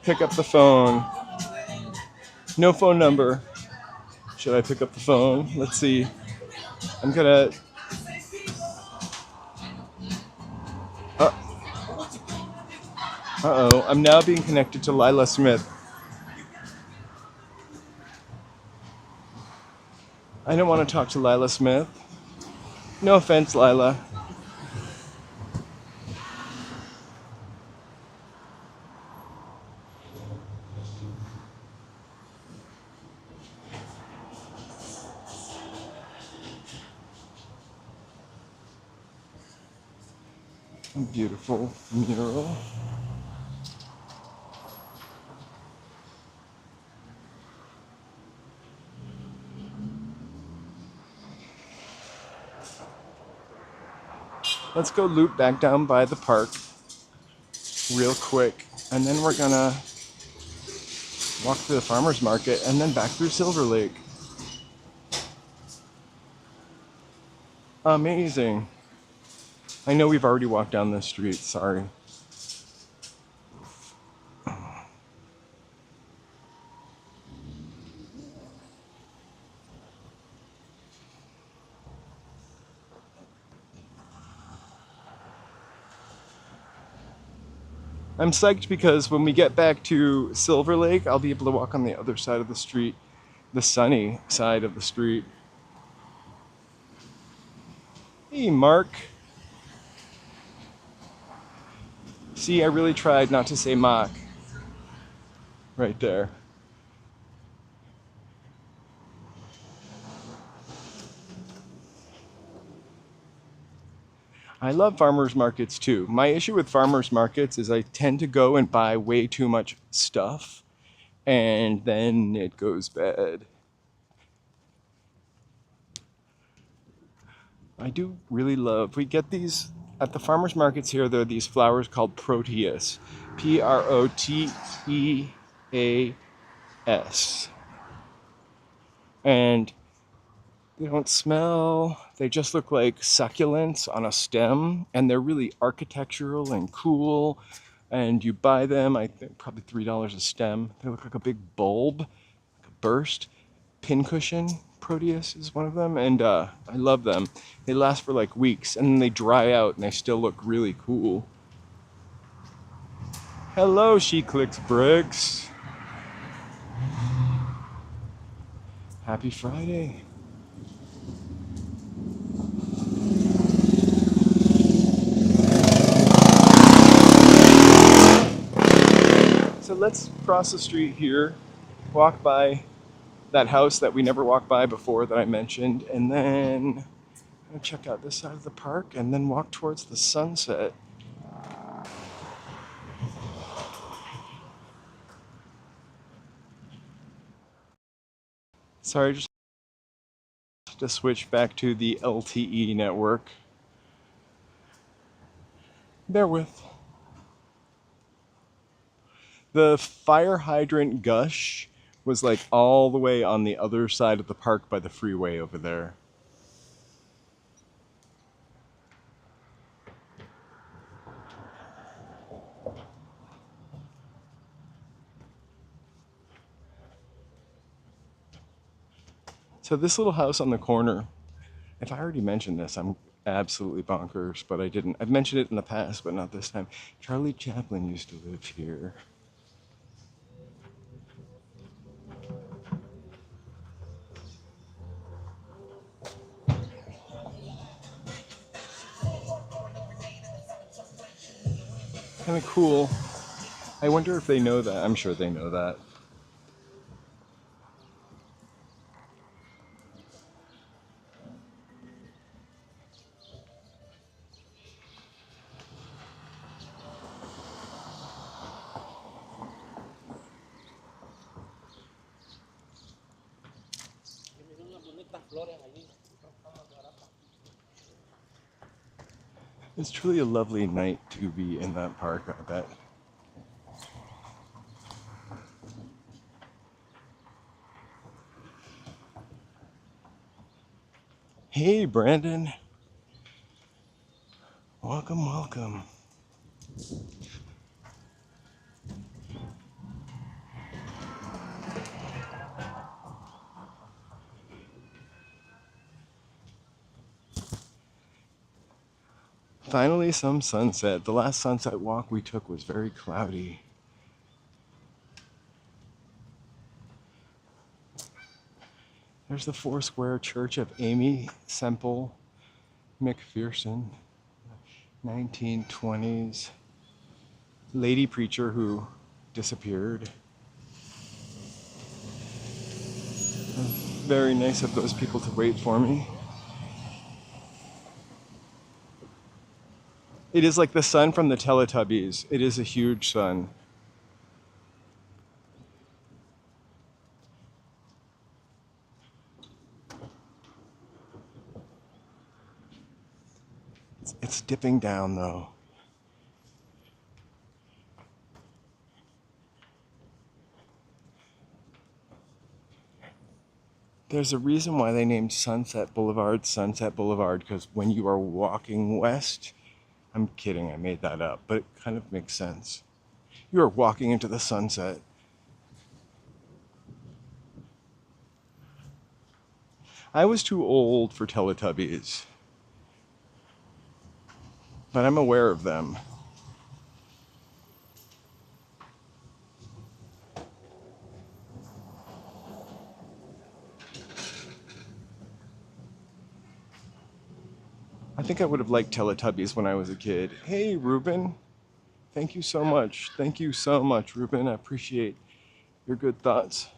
Pick up the phone. No phone number. Should I pick up the phone? Let's see. I'm gonna... Uh-oh. I'm now being connected to Lila Smith. I don't want to talk to Lila Smith. No offense, Lila. A beautiful mural. Let's go loop back down by the park real quick, and then we're gonna walk to the farmer's market and then back through Silverlake. Amazing. I know we've already walked down this street, sorry. I'm psyched because when we get back to Silverlake, I'll be able to walk on the other side of the street, the sunny side of the street. Hey, Mark. See, I really tried not to say Mark. Right there. I love farmers markets too. My issue with farmers markets is I tend to go and buy way too much stuff and then it goes bad. I do really love, we get these at the farmers markets here, there are these flowers called proteas. Proteas. And they don't smell, they just look like succulents on a stem, and they're really architectural and cool. And you buy them, I think probably $3 a stem. They look like a big bulb, like a burst. Pincushion Proteus is one of them, and I love them. They last for like weeks, and then they dry out, and they still look really cool. Hello, She Clicks Bricks. Happy Friday. So let's cross the street here, walk by that house that we never walked by before that I mentioned, and then I'm gonna check out this side of the park and then walk towards the sunset. Sorry, just to switch back to the LTE network. Bear with. The fire hydrant gush was like all the way on the other side of the park by the freeway over there. So this little house on the corner, if I already mentioned this, I'm absolutely bonkers, but I didn't. I've mentioned it in the past, but not this time. Charlie Chaplin used to live here. Kind of cool. I wonder if they know that. I'm sure they know that. It's truly a lovely night to be in that park, I bet. Hey, Brandon. Welcome, welcome. Finally, some sunset. The last sunset walk we took was very cloudy. There's the Foursquare Church of Amy Semple McPherson, 1920s lady preacher who disappeared. Very nice of those people to wait for me. It is like the sun from the Teletubbies. It is a huge sun. It's dipping down though. There's a reason why they named Sunset Boulevard, because when you are walking west, I'm kidding, I made that up, but it kind of makes sense. You are walking into the sunset. I was too old for Teletubbies, but I'm aware of them. I think I would have liked Teletubbies when I was a kid. Hey, Ruben. Thank you so much. Thank you so much, Ruben. I appreciate your good thoughts.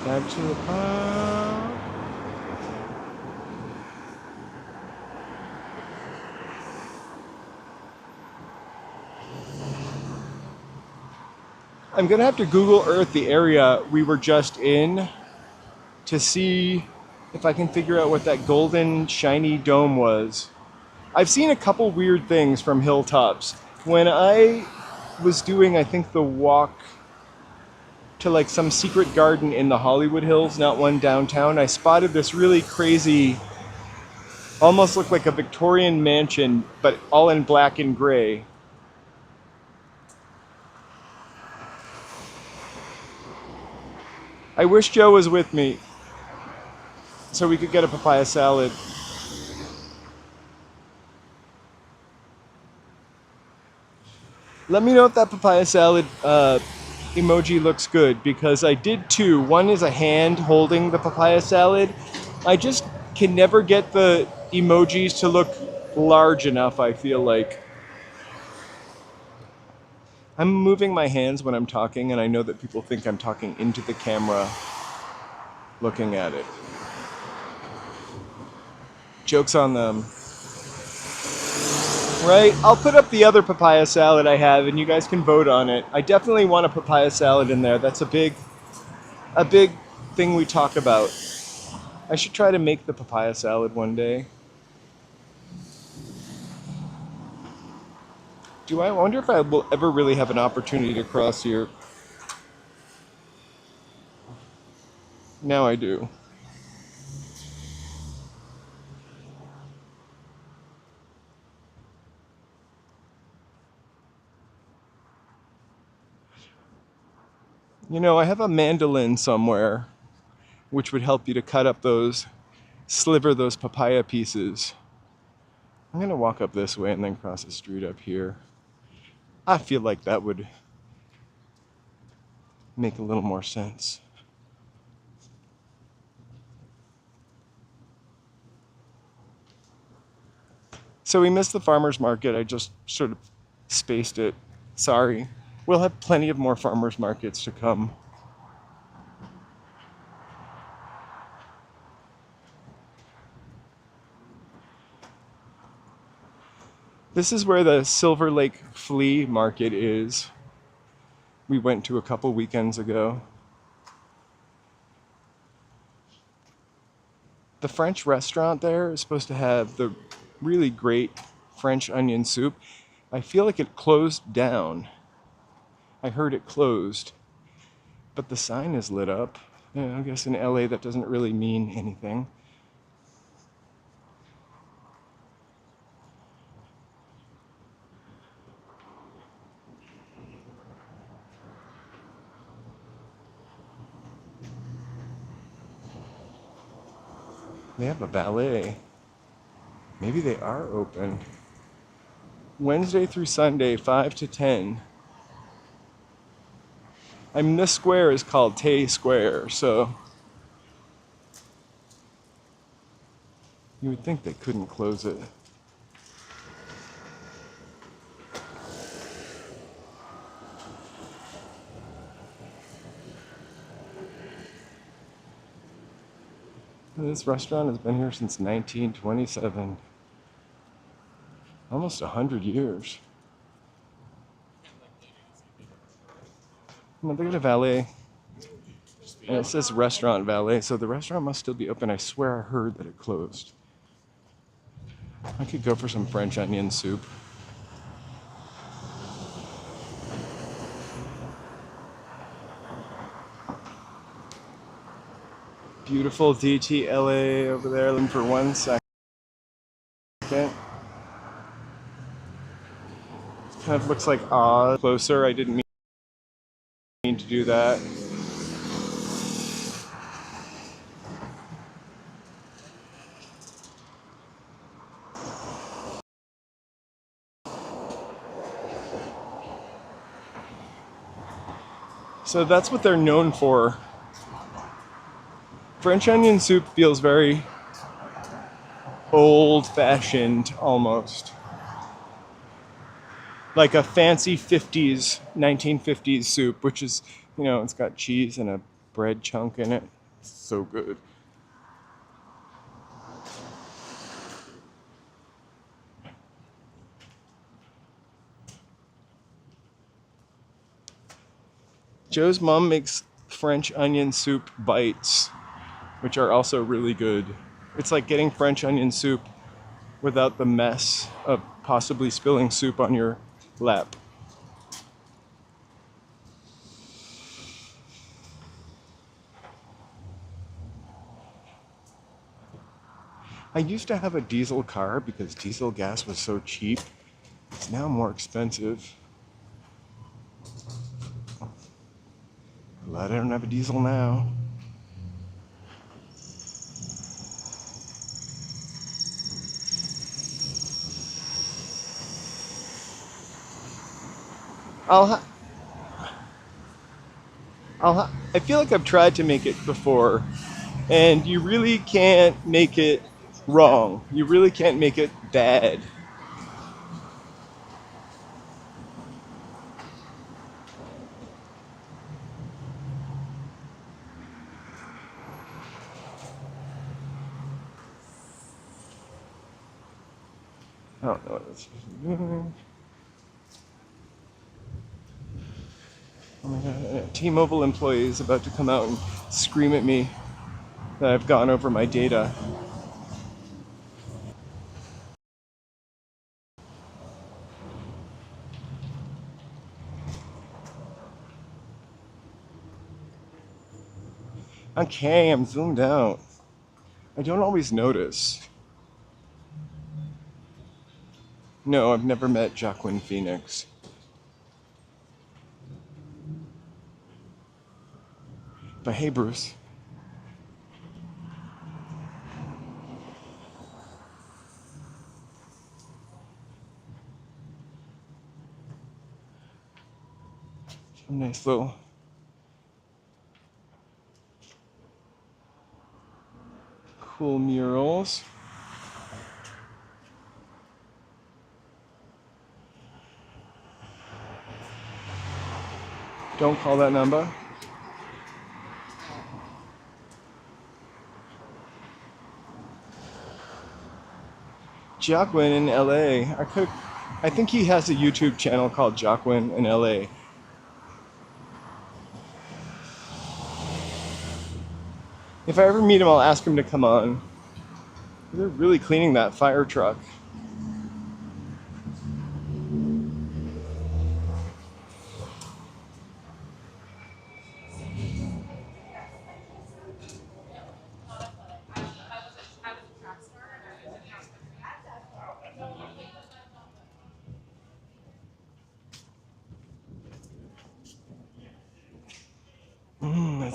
Back to the park. I'm gonna have to Google Earth the area we were just in to see if I can figure out what that golden shiny dome was. I've seen a couple weird things from hilltops. When I was doing, I think, the walk to like some secret garden in the Hollywood Hills, not one downtown, I spotted this really crazy, almost looked like a Victorian mansion, but all in black and gray. I wish Joe was with me so we could get a papaya salad. Let me know if that papaya salad emoji looks good, because I did two. One is a hand holding the papaya salad. I just can never get the emojis to look large enough, I feel like. I'm moving my hands when I'm talking, and I know that people think I'm talking into the camera looking at it. Joke's on them. Right? I'll put up the other papaya salad I have, and you guys can vote on it. I definitely want a papaya salad in there. That's a big thing we talk about. I should try to make the papaya salad one day. I wonder if I will ever really have an opportunity to cross here. Now I do. You know, I have a mandolin somewhere, which would help you to sliver those papaya pieces. I'm gonna walk up this way and then cross the street up here. I feel like that would make a little more sense. So we missed the farmer's market. I just sort of spaced it. Sorry. We'll have plenty of more farmer's markets to come. This is where the Silverlake flea market is. We went to a couple weekends ago. The French restaurant there is supposed to have the really great French onion soup. I feel like it closed down. I heard it closed, but the sign is lit up. I guess in LA that doesn't really mean anything. They have a valet. Maybe they are open. Wednesday through Sunday, 5 to 10. I mean, this square is called Tay Square, so you would think they couldn't close it. This restaurant has been here since 1927. Almost 100 years. They got a valet. And it says restaurant valet, so the restaurant must still be open. I swear I heard that it closed. I could go for some French onion soup. Beautiful DTLA over there. Looking for 1 second. Kind of looks like Oz. Closer, I didn't mean to do that. So that's what they're known for. French onion soup feels very old-fashioned almost. Like a fancy 50s, 1950s soup, which is, it's got cheese and a bread chunk in it. It's so good. Joe's mom makes French onion soup bites, which are also really good. It's like getting French onion soup without the mess of possibly spilling soup on your lap. I used to have a diesel car because diesel gas was so cheap. It's now more expensive. Glad I don't have a diesel now. I feel like I've tried to make it before, and you really can't make it wrong. You really can't make it bad. I don't know what this is doing. Oh my god, a T-Mobile employee is about to come out and scream at me that I've gone over my data. Okay, I'm zoomed out. I don't always notice. No, I've never met Joaquin Phoenix. But hey, Bruce. Some nice little cool murals. Don't call that number. Joaquin in LA. I think he has a YouTube channel called Joaquin in LA. If I ever meet him, I'll ask him to come on. They're really cleaning that fire truck.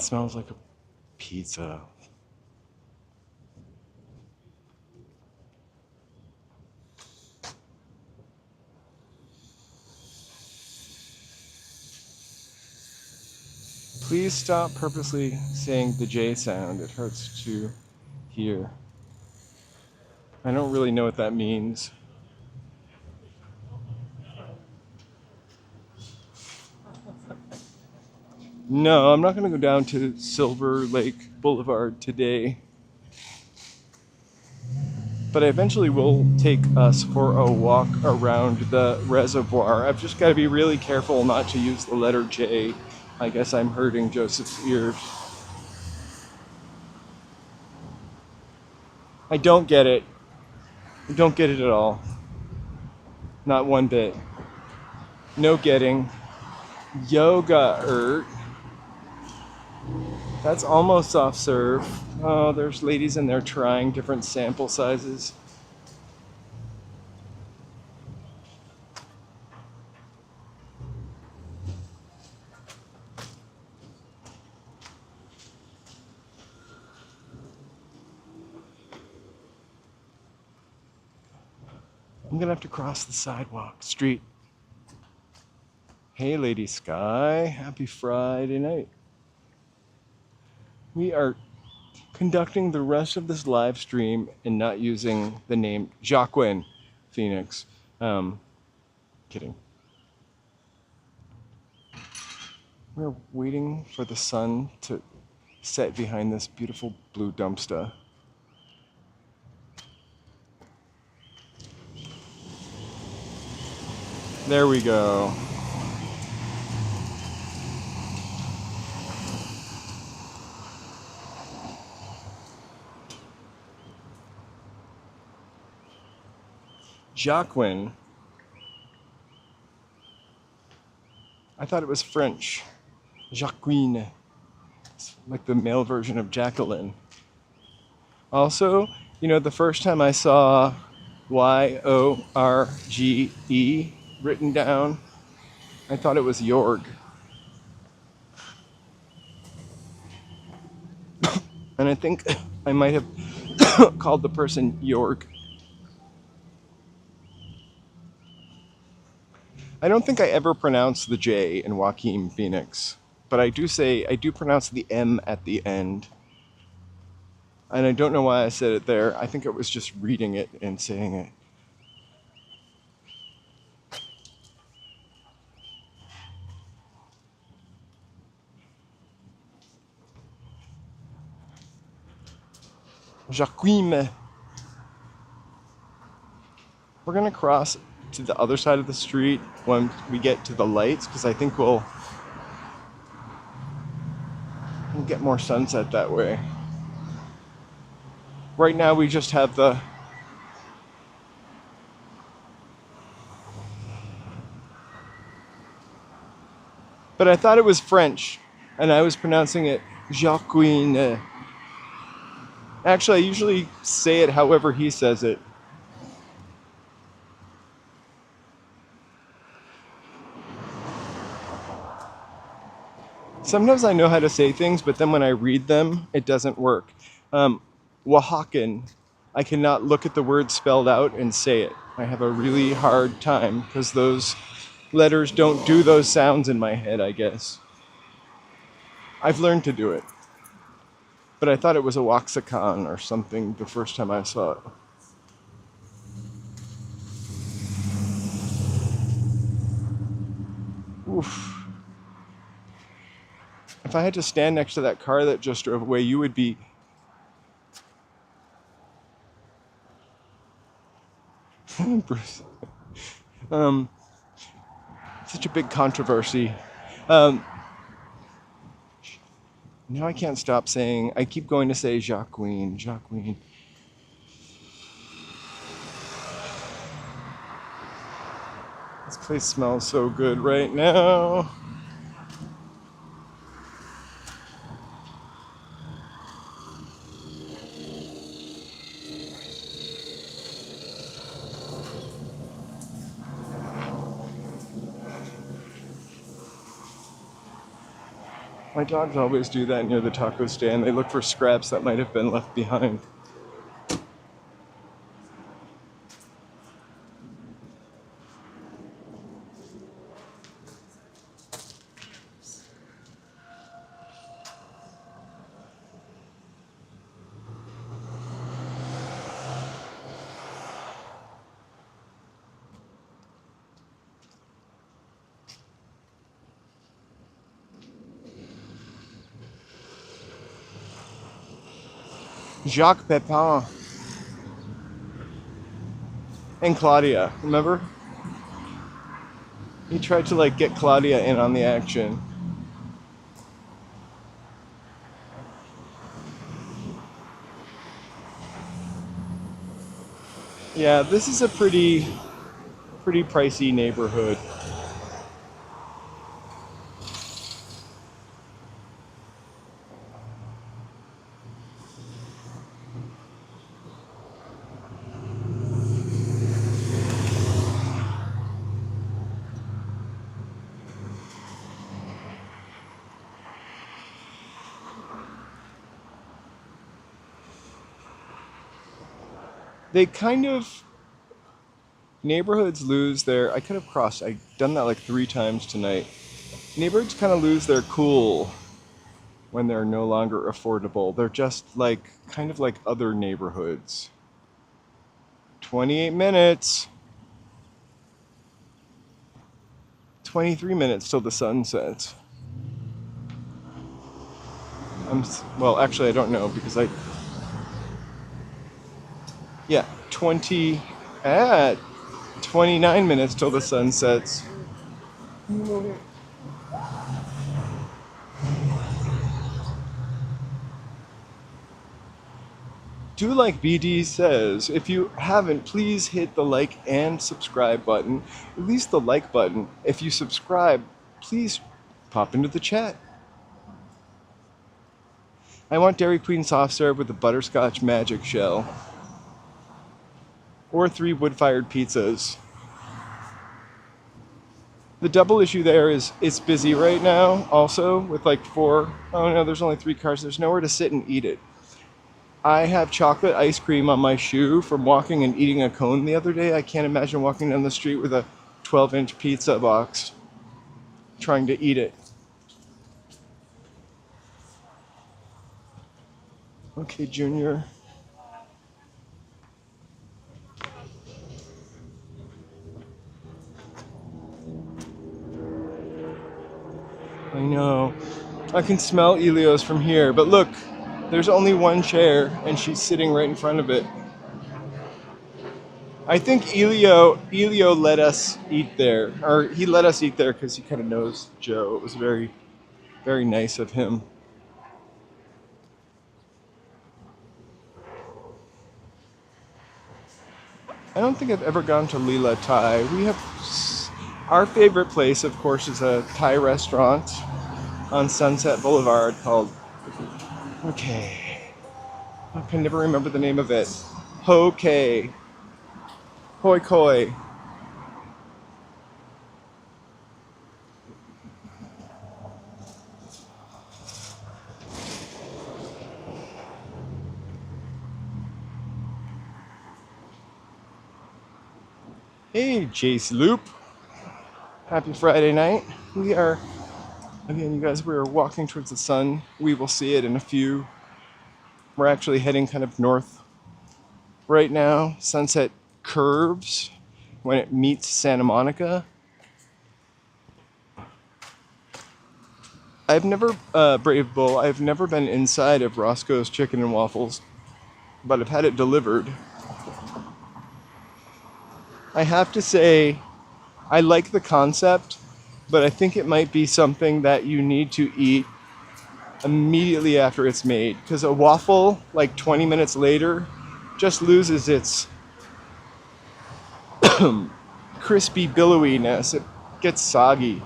smells like a pizza. Please stop purposely saying the J sound. It hurts to hear. I don't really know what that means. No, I'm not going to go down to Silverlake Boulevard today. But I eventually will take us for a walk around the reservoir. I've just got to be really careful not to use the letter J. I guess I'm hurting Joseph's ears. I don't get it. I don't get it at all. Not one bit. No getting. Yoga-ert. That's almost soft serve. Oh, there's ladies in there trying different sample sizes. I'm gonna have to cross the sidewalk street. Hey, Lady Sky. Happy Friday night. We are conducting the rest of this live stream and not using the name Jacqueline Phoenix. Kidding. We're waiting for the sun to set behind this beautiful blue dumpster. There we go. Jacqueline. I thought it was French. Jacqueline. It's like the male version of Jacqueline. Also, you know, the first time I saw Yorge written down, I thought it was Jorg. And I think I might have called the person Jorg. I don't think I ever pronounced the J in Joaquin Phoenix, but I do pronounce the M at the end. And I don't know why I said it there. I think it was just reading it and saying it. Jacqueline. We're gonna cross to the other side of the street when we get to the lights, because I think we'll get more sunset that way. Right now we just have the but I thought it was French and I was pronouncing it Jacqueline. Actually, I usually say it however he says it. Sometimes I know how to say things, but then when I read them, it doesn't work. Oaxacan. I cannot look at the word spelled out and say it. I have a really hard time because those letters don't do those sounds in my head, I guess. I've learned to do it. But I thought it was a Oaxacan or something the first time I saw it. Oof. If I had to stand next to that car that just drove away, you would be... Bruce. Such a big controversy. Now I can't stop saying, I keep going to say Jacqueline. This place smells so good right now. My dogs always do that near the taco stand. They look for scraps that might have been left behind. Jacques Pepin and Claudia, remember? He tried to like get Claudia in on the action. Yeah, this is a pretty pricey neighborhood. They kind of neighborhoods lose their I could have crossed I've done that like 3 times tonight. Neighborhoods kind of lose their cool when they're no longer affordable. They're just like kind of like other neighborhoods. 28 minutes. 23 minutes till the sun sets. Well, actually I don't know because yeah, 29 minutes till the sun sets. Do like BD says. If you haven't, please hit the like and subscribe button. At least the like button. If you subscribe, please pop into the chat. I want Dairy Queen soft serve with a butterscotch magic shell. Or 3 wood-fired pizzas. The double issue there is it's busy right now also with like 4. Oh no, there's only 3 cars. There's nowhere to sit and eat it. I have chocolate ice cream on my shoe from walking and eating a cone the other day. I can't imagine walking down the street with a 12-inch pizza box trying to eat it. Okay, Junior. I know. I can smell Elios from here, but look, there's only one chair and she's sitting right in front of it. I think Elio let us eat there, or he let us eat there because he kind of knows Joe. It was very, very nice of him. I don't think I've ever gone to Lila Thai. We have our favorite place, of course, is a Thai restaurant on Sunset Boulevard called, okay, I can never remember the name of it. Hoi Koi. Hey, Jace Loop. Happy Friday night. We are, again, you guys, we are walking towards the sun. We will see it in a few. We're actually heading kind of north right now. Sunset curves when it meets Santa Monica. I've never, Brave Bull, I've never been inside of Roscoe's Chicken and Waffles, but I've had it delivered. I have to say, I like the concept, but I think it might be something that you need to eat immediately after it's made. Because a waffle, like 20 minutes later, just loses its crispy billowiness. It gets soggy.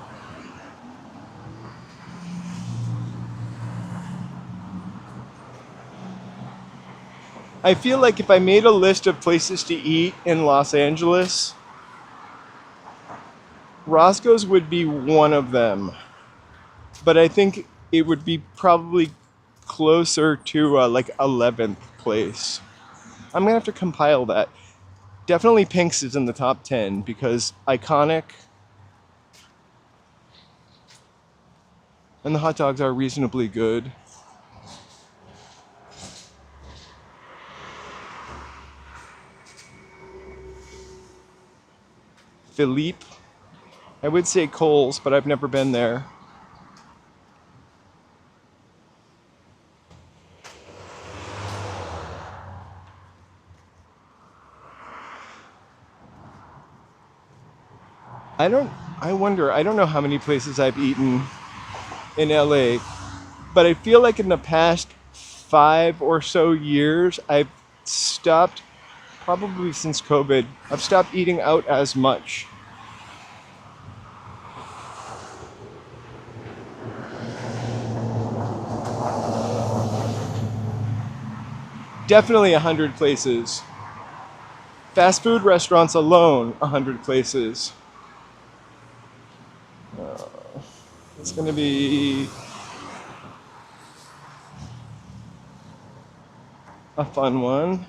I feel like if I made a list of places to eat in Los Angeles, Roscoe's would be one of them. But I think it would be probably closer to like 11th place. I'm gonna have to compile that. Definitely Pink's is in the top 10 because iconic and the hot dogs are reasonably good. Philippe, I would say Kohl's, but I've never been there. I wonder, I don't know how many places I've eaten in LA, but I feel like in the past 5 or so years, I've stopped, probably since COVID, I've stopped eating out as much. Definitely 100 places. Fast food restaurants alone, 100 places. It's gonna be a fun one.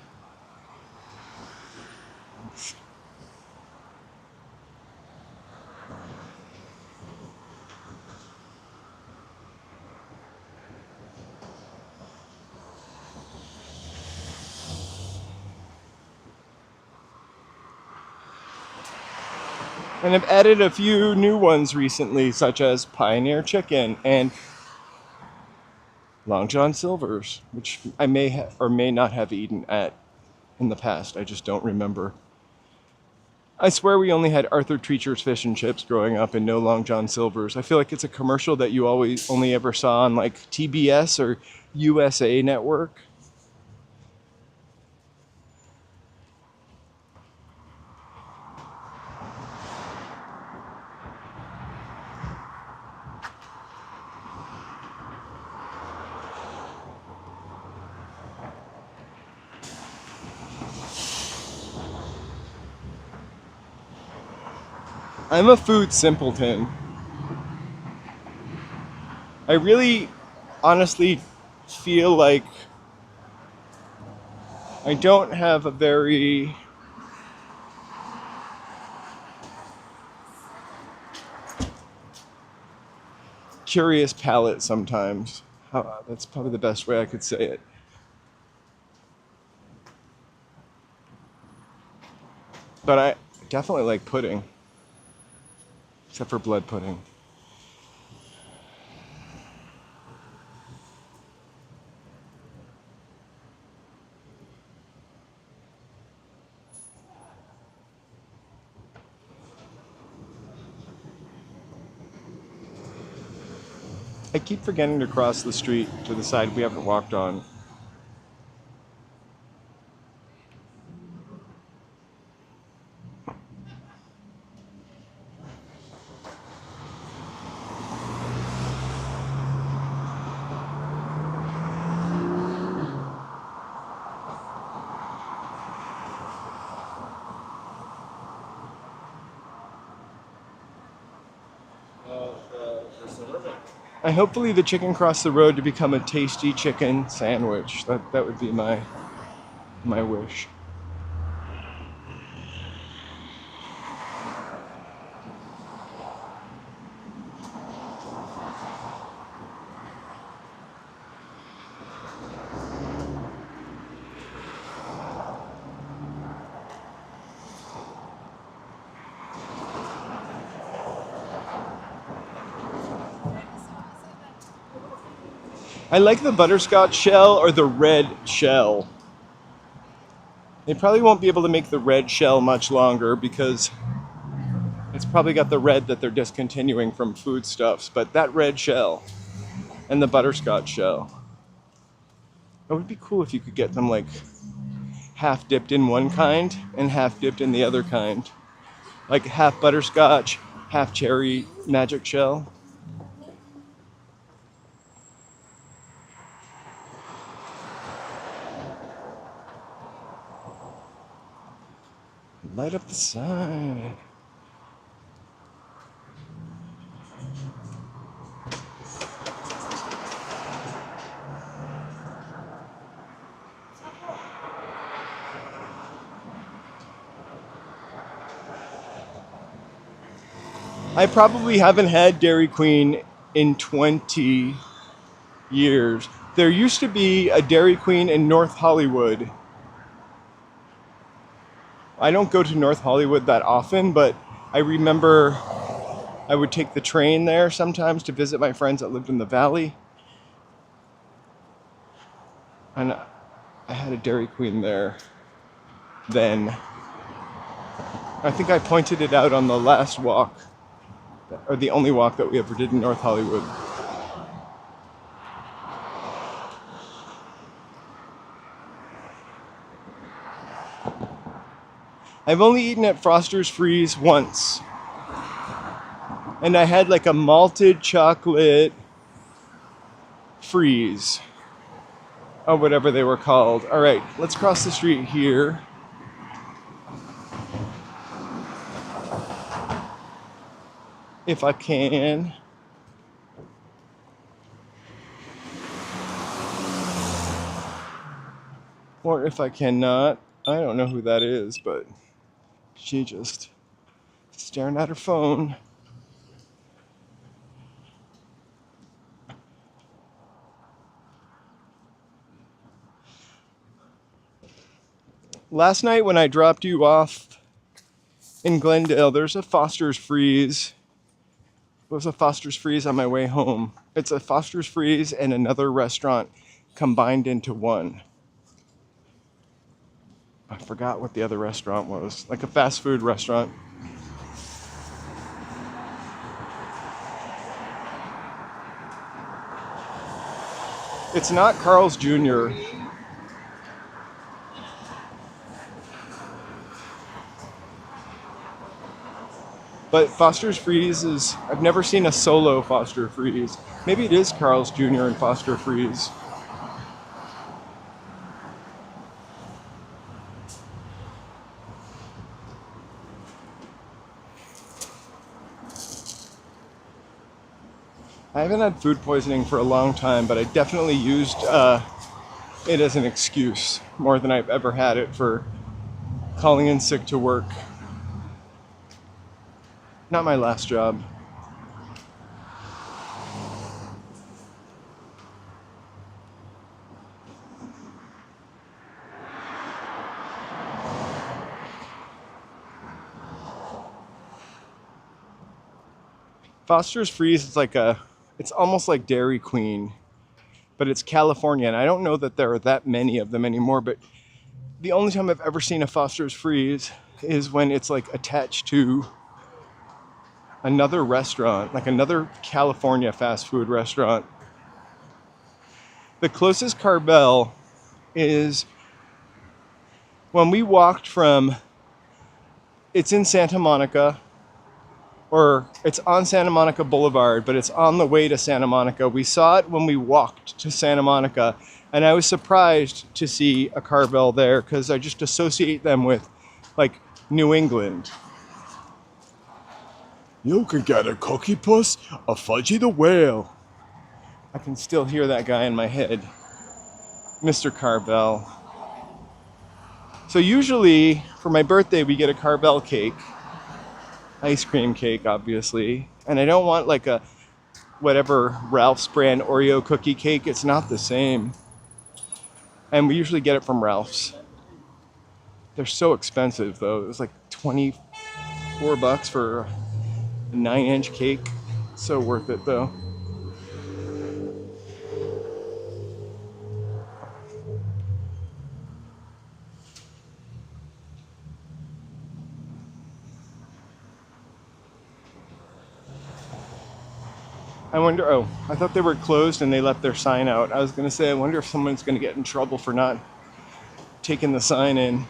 And I've added a few new ones recently, such as Pioneer Chicken and Long John Silver's, which I may or may not have eaten at in the past. I just don't remember. I swear we only had Arthur Treacher's fish and chips growing up and no Long John Silver's. I feel like it's a commercial that you always only ever saw on like TBS or USA Network. I'm a food simpleton. I really honestly feel like I don't have a very curious palate sometimes. That's probably the best way I could say it. But I definitely like pudding, except for blood pudding. I keep forgetting to cross the street to the side we haven't walked on. And hopefully the chicken crossed the road to become a tasty chicken sandwich. That would be my wish. I like the butterscotch shell or the red shell. They probably won't be able to make the red shell much longer because it's probably got the red that they're discontinuing from foodstuffs, but that red shell and the butterscotch shell. It would be cool if you could get them like half dipped in one kind and half dipped in the other kind. Like half butterscotch, half cherry magic shell. Light up the sign. I probably haven't had Dairy Queen in 20 years. There used to be a Dairy Queen in North Hollywood. I don't go to North Hollywood that often, but I remember I would take the train there sometimes to visit my friends that lived in the valley. And I had a Dairy Queen there then. I think I pointed it out on the last walk, or the only walk that we ever did in North Hollywood. I've only eaten at Foster's Freeze once. And I had like a malted chocolate freeze. Or whatever they were called. All right, let's cross the street here. If I can. Or if I cannot. I don't know who that is, but she just staring at her phone. Last night when I dropped you off in Glendale, there's a Foster's Freeze. It was a Foster's Freeze on my way home. It's a Foster's Freeze and another restaurant combined into one. I forgot what the other restaurant was. Like a fast food restaurant. It's not Carl's Jr. But Foster's Freeze is, I've never seen a solo Foster Freeze. Maybe it is Carl's Jr. and Foster Freeze. I haven't had food poisoning for a long time, but I definitely used it as an excuse more than I've ever had it for calling in sick to work. Not my last job. Foster's Freeze is it's almost like Dairy Queen, but it's California, and I don't know that there are that many of them anymore, but the only time I've ever seen a Foster's Freeze is when it's like attached to another restaurant, like another California fast food restaurant. The closest Carvel is when we walked from, it's in Santa Monica, or it's on Santa Monica Boulevard, but it's on the way to Santa Monica. We saw it when we walked to Santa Monica, and I was surprised to see a Carvel there because I just associate them with like New England. You can get a cookie puss, a Fudgy the Whale. I can still hear that guy in my head. Mr. Carvel. So usually for my birthday we get a Carvel cake. Ice cream cake, obviously. And I don't want like a whatever Ralph's brand Oreo cookie cake. It's not the same. And we usually get it from Ralph's. They're so expensive though. It was like $24 for a 9-inch cake. So worth it though. I wonder, oh, I thought they were closed and they left their sign out. I was going to say, I wonder if someone's going to get in trouble for not taking the sign in.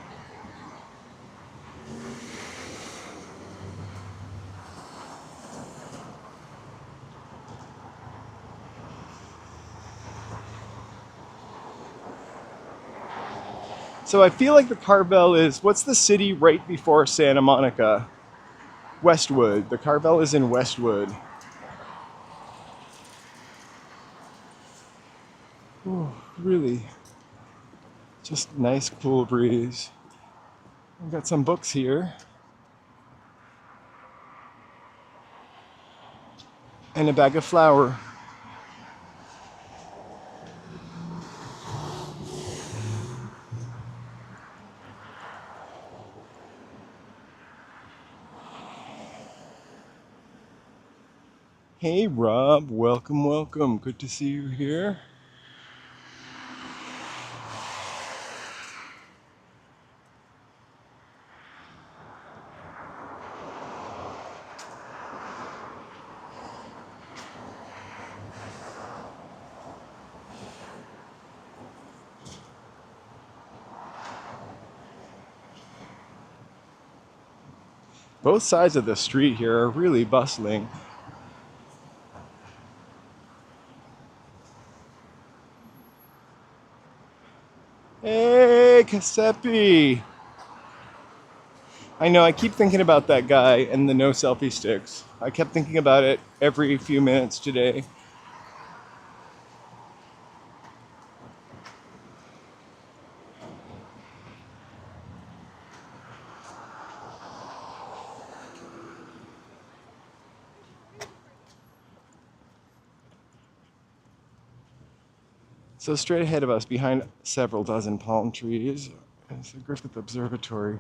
So I feel like the Carvel is, what's the city right before Santa Monica? Westwood. The Carvel is in Westwood. Ooh, really, just nice cool breeze. I've got some books here. and a bag of flour. Hey Rob, welcome, welcome. Good to see you here. Both sides of the street here are really bustling. Hey, Casepi! I know, I keep thinking about that guy and the no selfie sticks. I kept thinking about it every few minutes today. So straight ahead of us, behind several dozen palm trees, is the Griffith Observatory.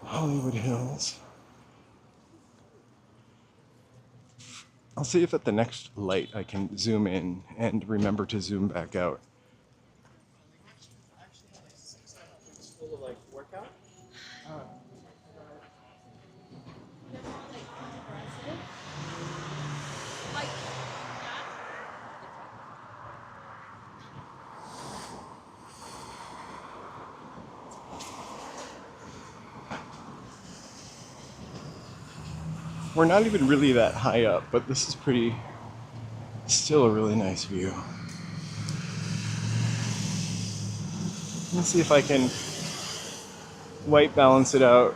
Hollywood Hills. I'll see if at the next light I can zoom in and remember to zoom back out. We're not even really that high up, but this is still a really nice view. Let me see if I can white balance it out.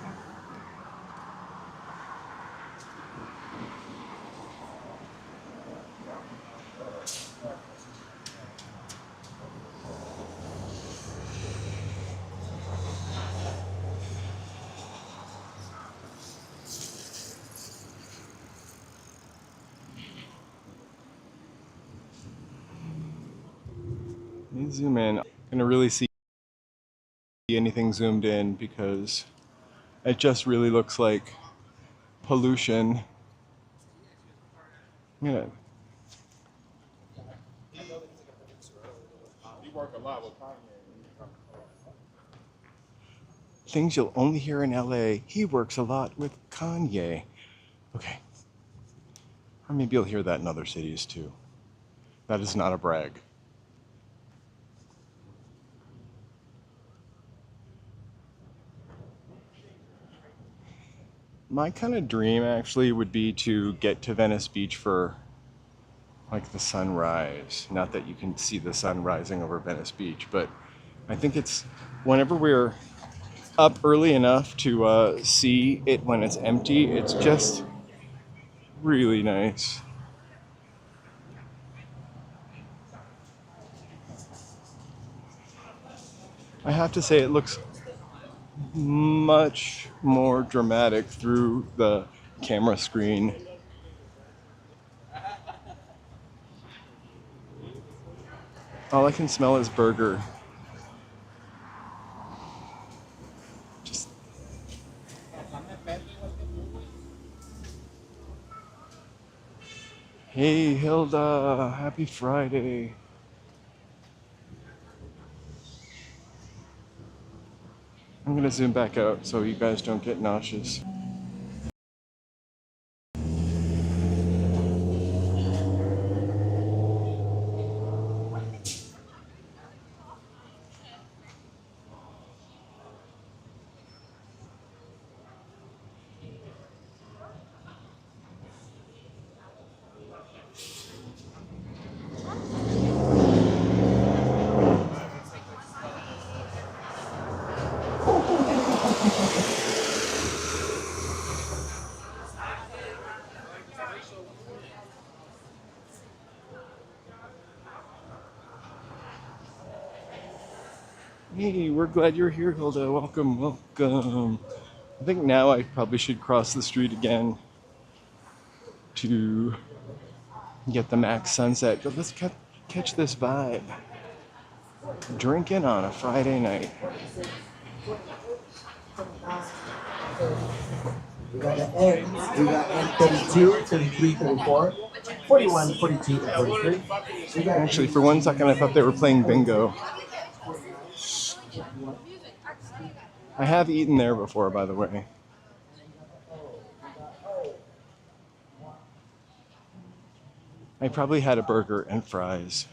Let me zoom in. I'm gonna really see anything zoomed in because it just really looks like pollution. I'm gonna things you'll only hear in LA. He works a lot with Kanye. Okay. Or maybe you'll hear that in other cities too. That is not a brag. My kind of dream actually would be to get to Venice Beach for like the sunrise. Not that you can see the sun rising over Venice Beach, but I think it's whenever we're up early enough to see it when it's empty, it's just really nice. I have to say it looks much more dramatic through the camera screen. All I can smell is burger. Just hey Hilda, happy Friday. I'm gonna zoom back out so you guys don't get nauseous. we're glad you're here, Hilda. Welcome, welcome. I think now I probably should cross the street again to get the max sunset. But let's catch this vibe. Drinking on a Friday night. We got the N. We got N32, 33, 34, 41, 42, and 43. Actually, for one second, I thought they were playing bingo. I have eaten there before, by the way. I probably had a burger and fries.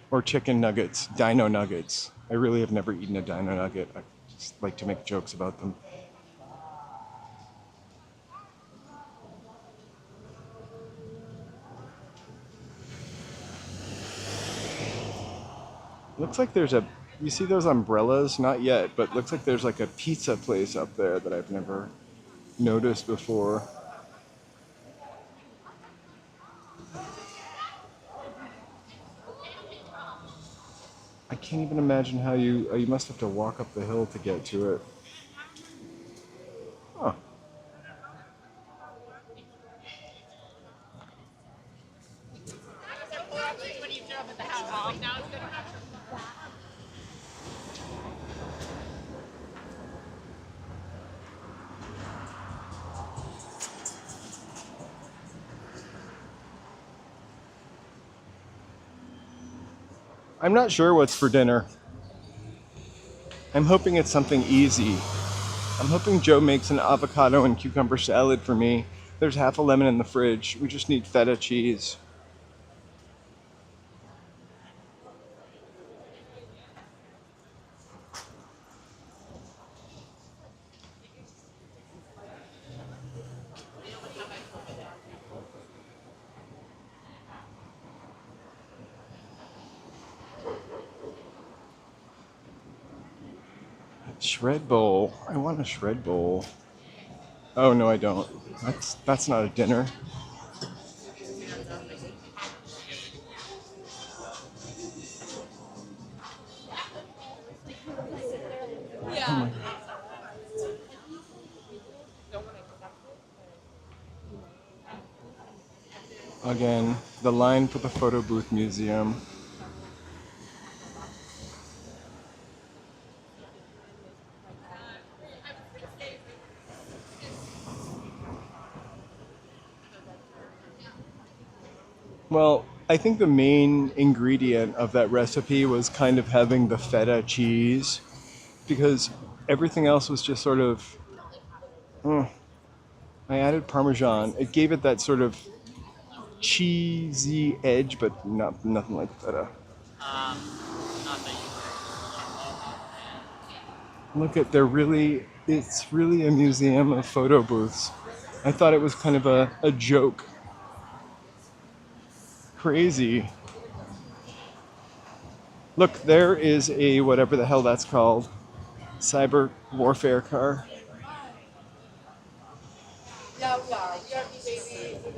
Or chicken nuggets, dino nuggets. I really have never eaten a dino nugget. I just like to make jokes about them. Looks like there's a, you see those umbrellas? Not yet, but looks like there's like a pizza place up there that I've never noticed before. I can't even imagine how you must have to walk up the hill to get to it. Huh. I'm not sure what's for dinner. I'm hoping it's something easy. I'm hoping Joe makes an avocado and cucumber salad for me. There's half a lemon in the fridge. We just need feta cheese. Shred bowl. I want a shred bowl. Oh no, I don't. That's not a dinner. Yeah. Again, the line for the photo booth museum. Well, I think the main ingredient of that recipe was kind of having the feta cheese, because everything else was just sort of, I added Parmesan. It gave it that sort of cheesy edge, but nothing like feta. Look at, it's really a museum of photo booths. I thought it was kind of a joke. Crazy. Look, there is a, whatever the hell that's called, cyber warfare car. Yeah, we are. You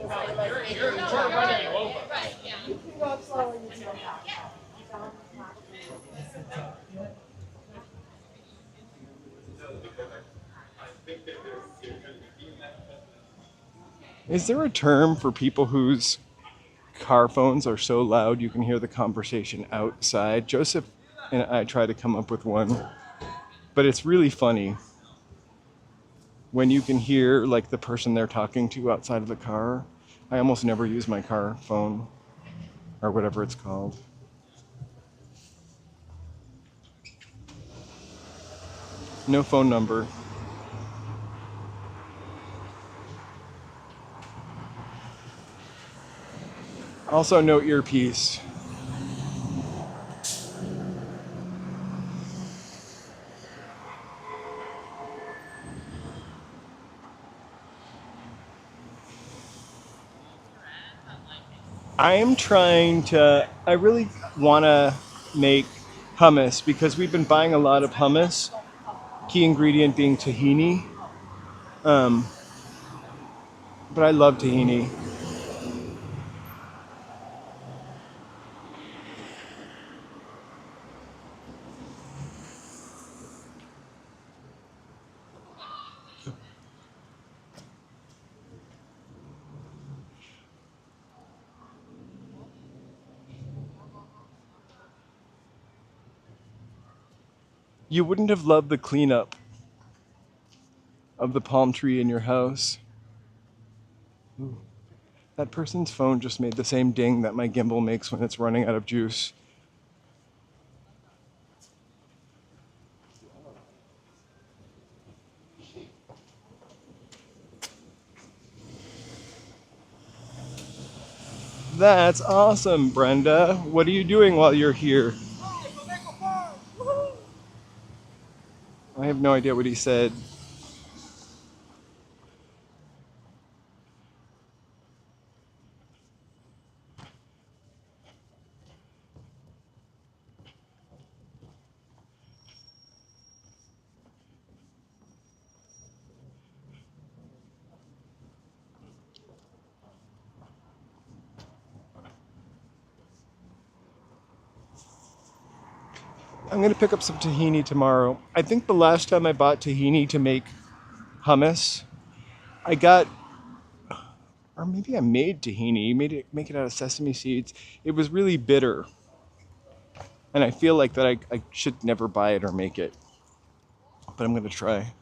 are baby. You're running you over. Right, yeah. You can go up slow and you can go fast. Is there a term for people whose car phones are so loud you can hear the conversation outside? Joseph and I try to come up with one, but it's really funny when you can hear like the person they're talking to outside of the car. I almost never use my car phone or whatever it's called. No phone number. Also, no earpiece. I'm trying to, I really want to make hummus because we've been buying a lot of hummus, key ingredient being tahini. But I love tahini. You wouldn't have loved the cleanup of the palm tree in your house. Ooh. That person's phone just made the same ding that my gimbal makes when it's running out of juice. That's awesome, Brenda. What are you doing while you're here? I have no idea what he said. I'm gonna pick up some tahini tomorrow. I think the last time I bought tahini to make hummus, I got, or maybe I made tahini, make it out of sesame seeds. It was really bitter, and I feel like that I should never buy it or make it, but I'm gonna try.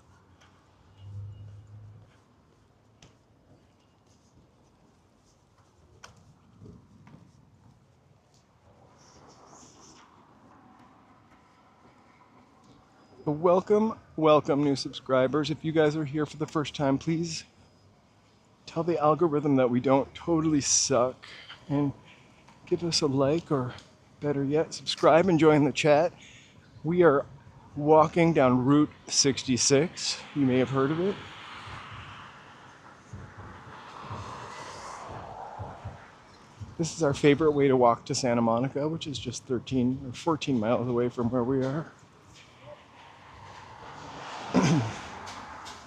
Welcome, welcome, new subscribers. If you guys are here for the first time, please tell the algorithm that we don't totally suck and give us a like, or better yet, subscribe and join the chat. We are walking down Route 66. You may have heard of it. This is our favorite way to walk to Santa Monica, which is just 13 or 14 miles away from where we are.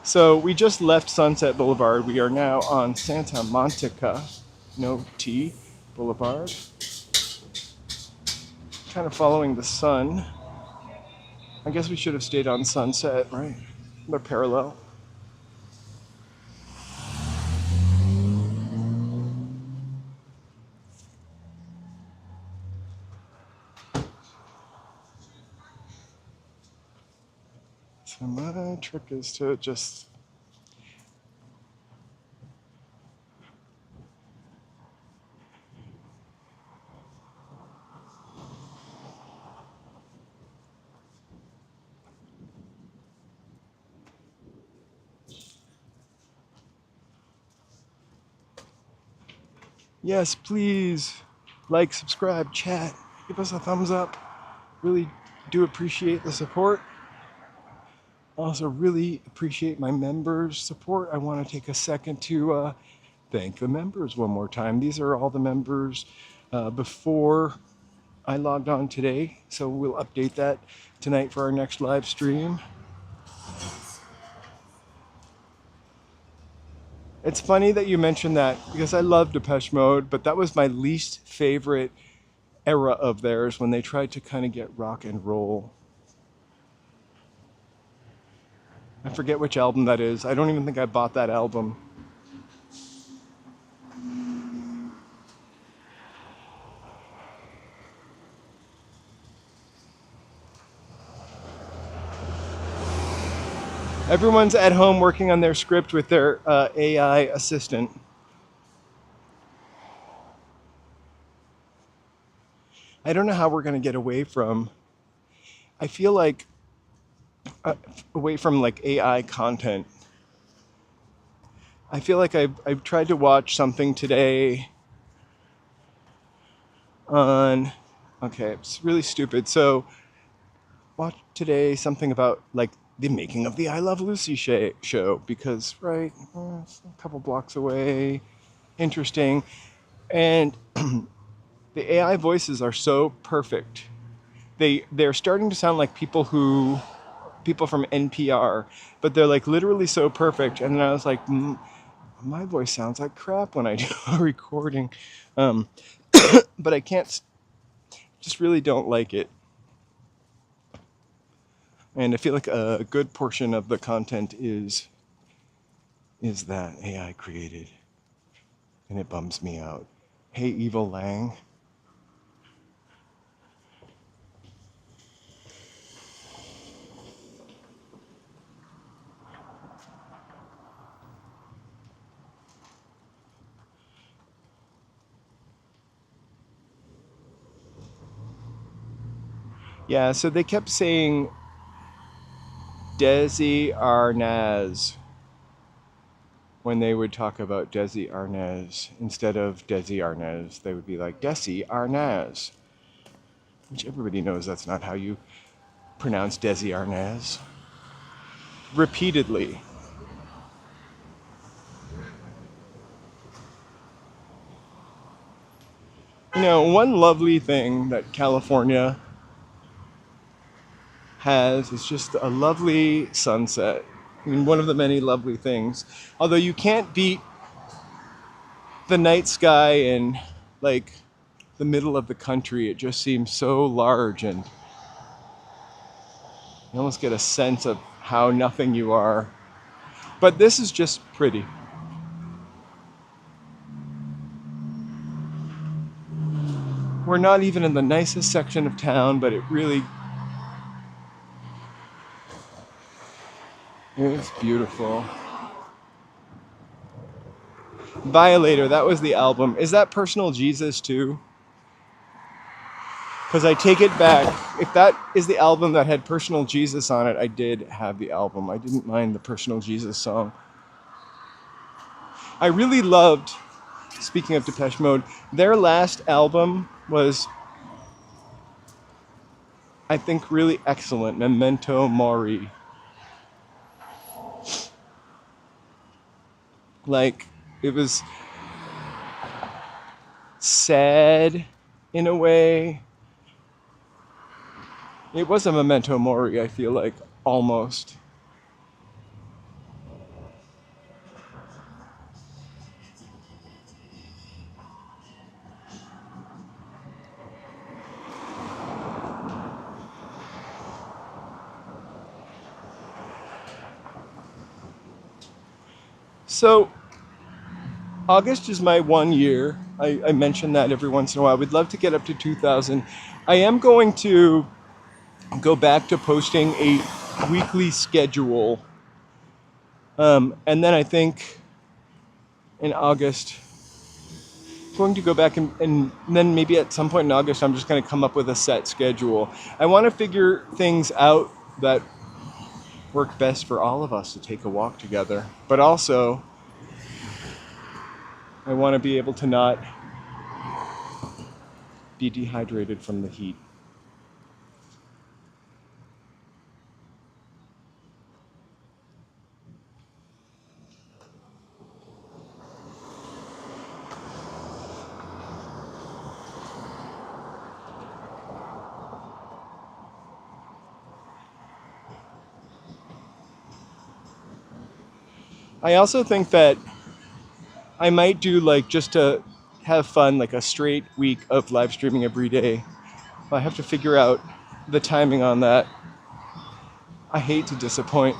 So we just left Sunset Boulevard. We are now on Santa Monica, no T, Boulevard. Kind of following the sun. I guess we should have stayed on Sunset, right? They're parallel. So my trick is to just yes, please like, subscribe, chat, give us a thumbs up. Really do appreciate the support. Also really appreciate my members' support. I want to take a second to thank the members one more time. These are all the members before I logged on today, so we'll update that tonight for our next live stream. It's funny that you mentioned that, because I love Depeche Mode, but that was my least favorite era of theirs, when they tried to kind of get rock and roll. I forget which album that is. I don't even think I bought that album. Everyone's at home working on their script with their AI assistant. I don't know how we're going to get away from, I feel like, away from like AI content. I feel like I've tried to watch something today on, okay, it's really stupid. So watch today something about like the making of the I Love Lucy show, because, right, it's a couple blocks away, interesting. And the AI voices are so perfect. They're starting to sound like people from NPR, but they're like literally so perfect. And then I was like, my voice sounds like crap when I do a recording. But I can't, just really don't like it. And I feel like a good portion of the content is that AI created. And it bums me out. Hey, Evil Lang. Yeah, so they kept saying Desi Arnaz when they would talk about Desi Arnaz. Instead of Desi Arnaz, they would be like Desi Arnaz, which everybody knows that's not how you pronounce Desi Arnaz. Repeatedly. You know, one lovely thing that California has is just a lovely sunset. I mean, one of the many lovely things. Although you can't beat the night sky in like the middle of the country. It just seems so large, and you almost get a sense of how nothing you are. But this is just pretty. We're not even in the nicest section of town, but it's beautiful. Violator, that was the album. Is that Personal Jesus too? Because I take it back. If that is the album that had Personal Jesus on it, I did have the album. I didn't mind the Personal Jesus song. I really loved, speaking of Depeche Mode, their last album was, I think, really excellent. Memento Mori. Like, it was sad in a way. It was a Memento Mori, I feel like, almost. So, August is my 1 year. I mention that every once in a while. We'd love to get up to 2,000. I am going to go back to posting a weekly schedule. And then I think in August, going to go back and then maybe at some point in August, I'm just going to come up with a set schedule. I want to figure things out that work best for all of us to take a walk together. But also, I want to be able to not be dehydrated from the heat. I also think that I might do, like, just to have fun, like a straight week of live streaming every day. I have to figure out the timing on that. I hate to disappoint.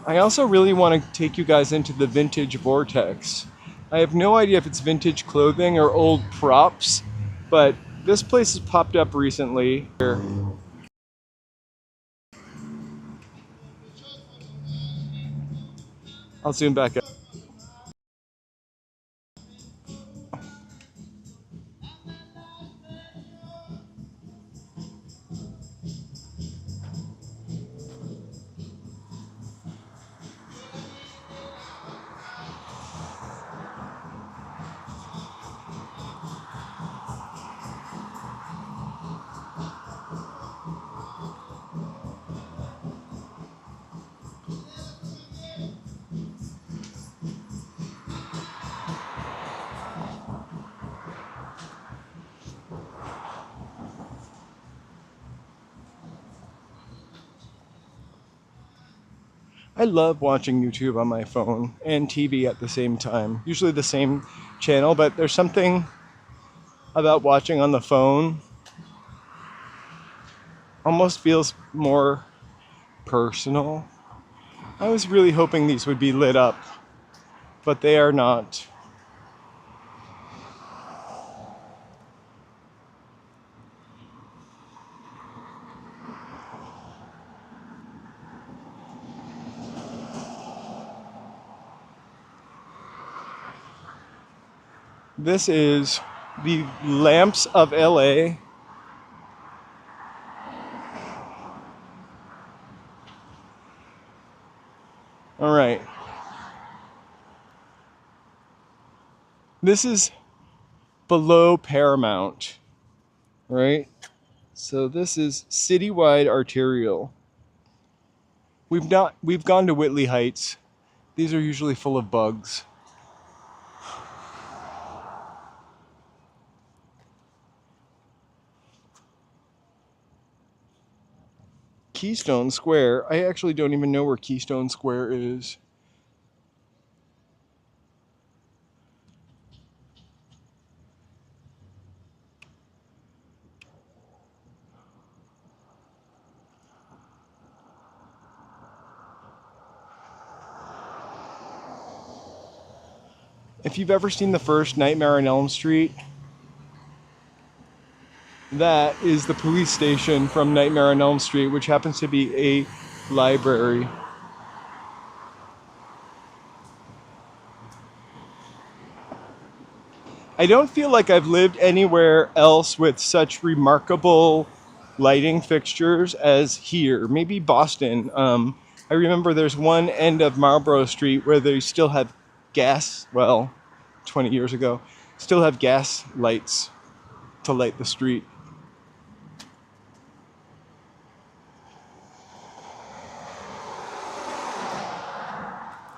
I also really want to take you guys into the vintage vortex. I have no idea if it's vintage clothing or old props, but this place has popped up recently. I'll zoom back up. I love watching YouTube on my phone and TV at the same time. Usually the same channel, but there's something about watching on the phone almost feels more personal. I was really hoping these would be lit up, but they are not. This is the lamps of LA. All right. This is below Paramount, right? So this is citywide arterial. We've gone to Whitley Heights. These are usually full of bugs. Keystone Square. I actually don't even know where Keystone Square is. If you've ever seen the first Nightmare on Elm Street, that is the police station from Nightmare on Elm Street, which happens to be a library. I don't feel like I've lived anywhere else with such remarkable lighting fixtures as here. Maybe Boston. I remember there's one end of Marlborough Street where they still have gas, well, 20 years ago, still have gas lights to light the street.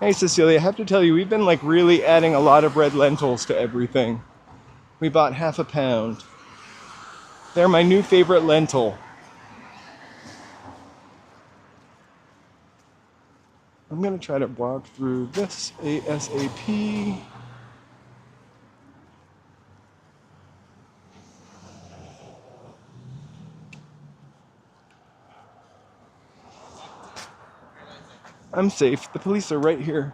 Hey Cecilia, I have to tell you, we've been like really adding a lot of red lentils to everything. We bought half a pound. They're my new favorite lentil. I'm gonna try to walk through this ASAP. I'm safe. The police are right here.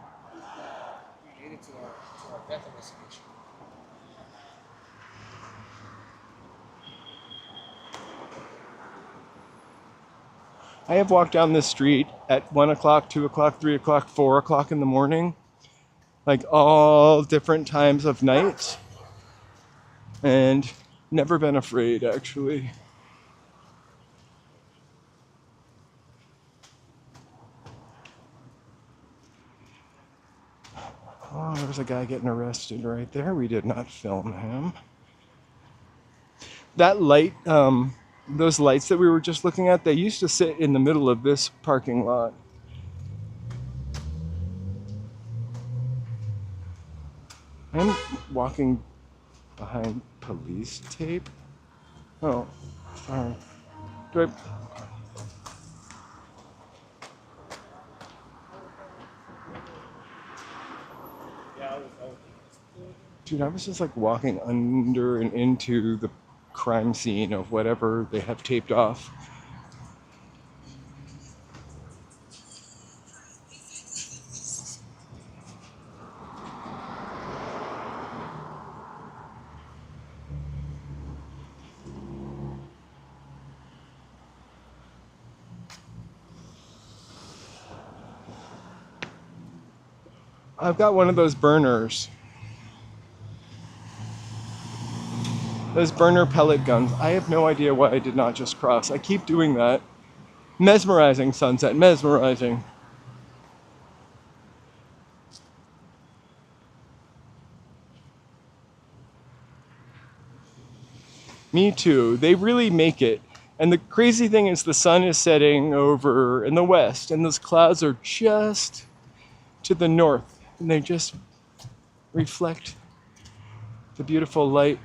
I have walked down this street at 1 o'clock, 2 o'clock, 3 o'clock, 4 o'clock in the morning, like all different times of night, and never been afraid, actually. Oh, there's a guy getting arrested right there. We did not film him. That light, those lights that we were just looking at, they used to sit in the middle of this parking lot. I'm walking behind police tape. Oh, sorry. Do I... Dude, I was just like walking under and into the crime scene of whatever they have taped off. I've got one of those burners. Those burner pellet guns. I have no idea why I did not just cross. I keep doing that. Mesmerizing, Sunset, mesmerizing. Me too. They really make it. And the crazy thing is the sun is setting over in the west, and those clouds are just to the north, and they just reflect the beautiful light.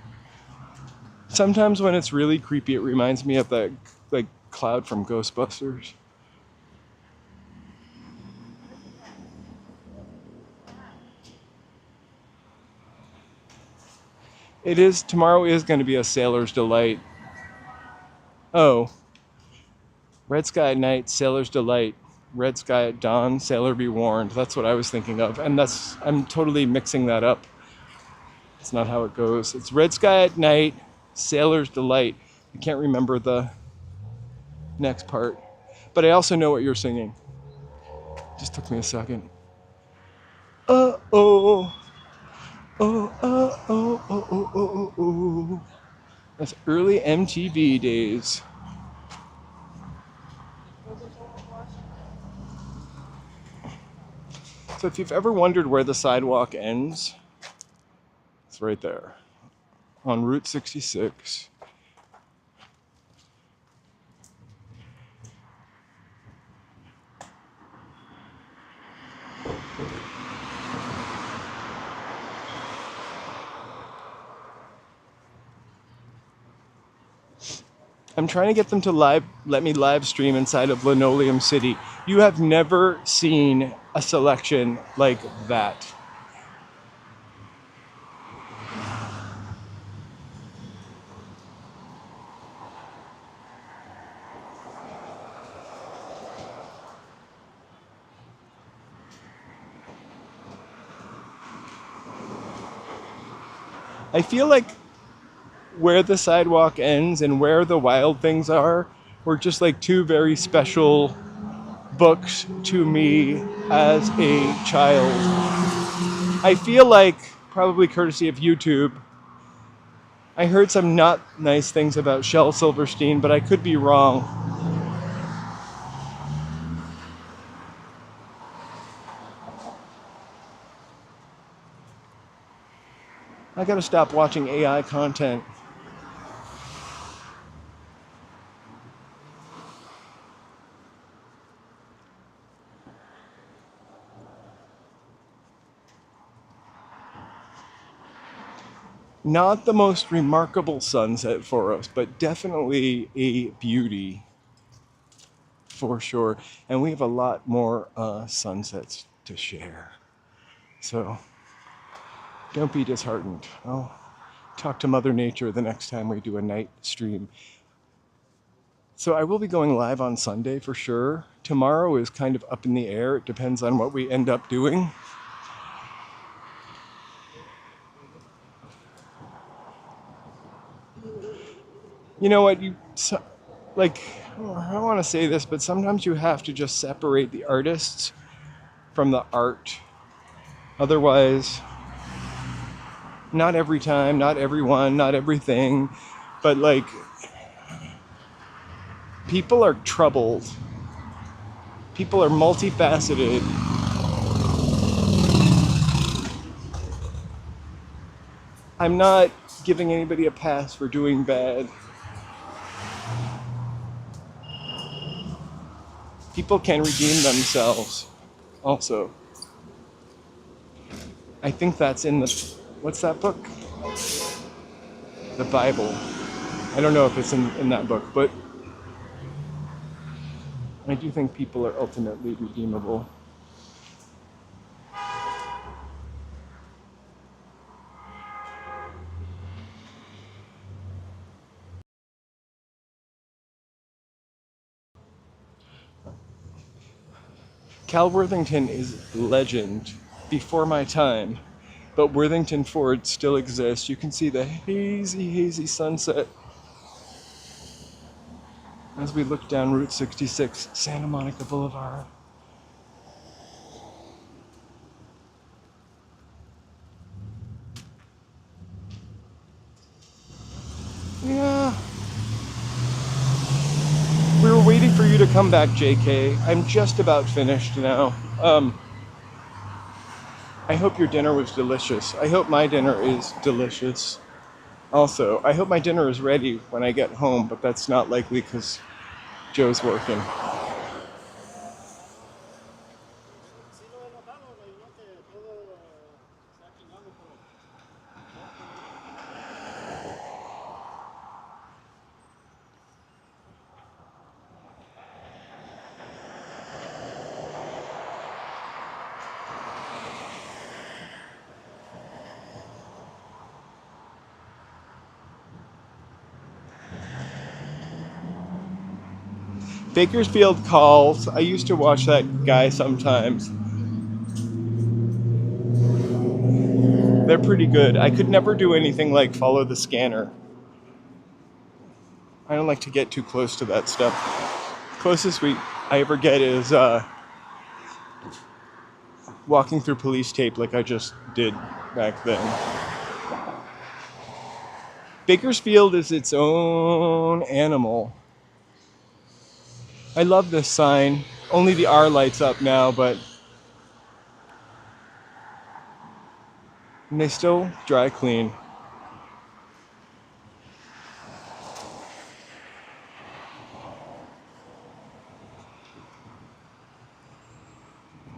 Sometimes when it's really creepy, it reminds me of that like cloud from Ghostbusters. Tomorrow is going to be a sailor's delight. Oh. Red sky at night, sailor's delight. Red sky at dawn, sailor be warned. That's what I was thinking of. And I'm totally mixing that up. It's not how it goes. It's red sky at night, sailor's delight. I can't remember the next part. But I also know what you're singing. Just took me a second. Uh-oh. oh, oh, oh, oh, oh, oh, oh. That's early MTV days. So if you've ever wondered where the sidewalk ends, it's right there on Route 66. I'm trying to get them to let me live stream inside of Linoleum City. You have never seen a selection like that. I feel like where the sidewalk ends and where the wild things are were just like two very special books to me as a child. I feel like, probably courtesy of YouTube, I heard some not nice things about Shel Silverstein, but I could be wrong. I gotta stop watching AI content. Not the most remarkable sunset for us, but definitely a beauty for sure. And we have a lot more sunsets to share. So don't be disheartened. I'll talk to Mother Nature the next time we do a night stream. So I will be going live on Sunday for sure. Tomorrow is kind of up in the air. It depends on what we end up doing. You know what? Like, I don't want to say this, but sometimes you have to just separate the artists from the art. Otherwise, not every time, not everyone, not everything, but like, people are troubled. People are multifaceted. I'm not giving anybody a pass for doing bad. People can redeem themselves also. I think that's in what's that book? The Bible. I don't know if it's in that book, but I do think people are ultimately redeemable. Cal Worthington is legend before my time, but Worthington Ford still exists. You can see the hazy, hazy sunset as we look down Route 66, Santa Monica Boulevard. Yeah. We were waiting for you to come back, JK. I'm just about finished now. I hope your dinner was delicious. I hope my dinner is delicious. Also, I hope my dinner is ready when I get home, but that's not likely because Joe's working. Bakersfield Calls. I used to watch that guy sometimes. They're pretty good. I could never do anything like follow the scanner. I don't like to get too close to that stuff. Closest I ever get is walking through police tape like I just did back then. Bakersfield is its own animal. I love this sign. Only the R lights up now, but and they still dry clean.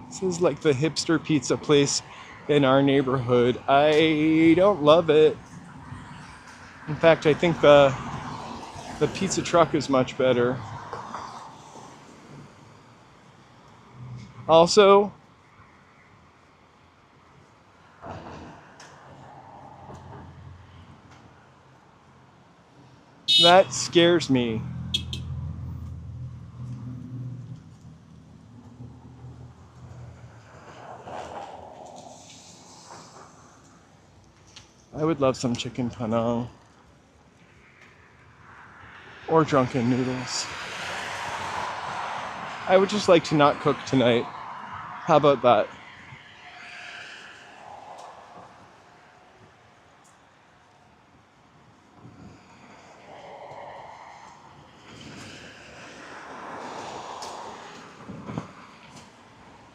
This is like the hipster pizza place in our neighborhood. I don't love it. In fact, I think the pizza truck is much better. Also, that scares me. I would love some chicken panang or drunken noodles. I would just like to not cook tonight. How about that?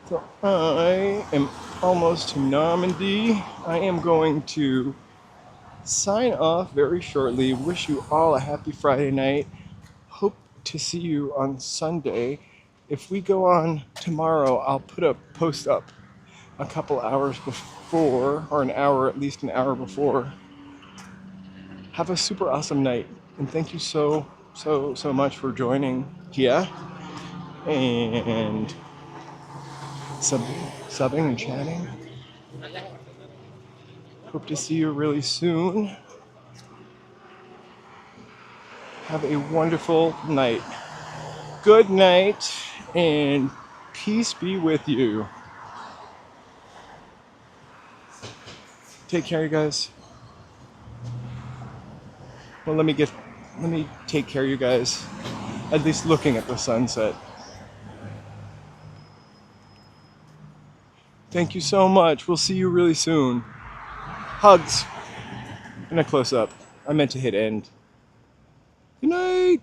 So I am almost to Normandy. I am going to sign off very shortly. Wish you all a happy Friday night. Hope to see you on Sunday. If we go on tomorrow, I'll put a post up a couple hours before, or an hour, at least an hour before. Have a super awesome night, and thank you so much for joining here and subbing and chatting. Hope to see you really soon. Have a wonderful night. Good night, and peace be with you. Take care, you guys. Well, let me take care of you guys. At least looking at the sunset. Thank you so much. We'll see you really soon. Hugs. And a close up. I meant to hit end. Good night.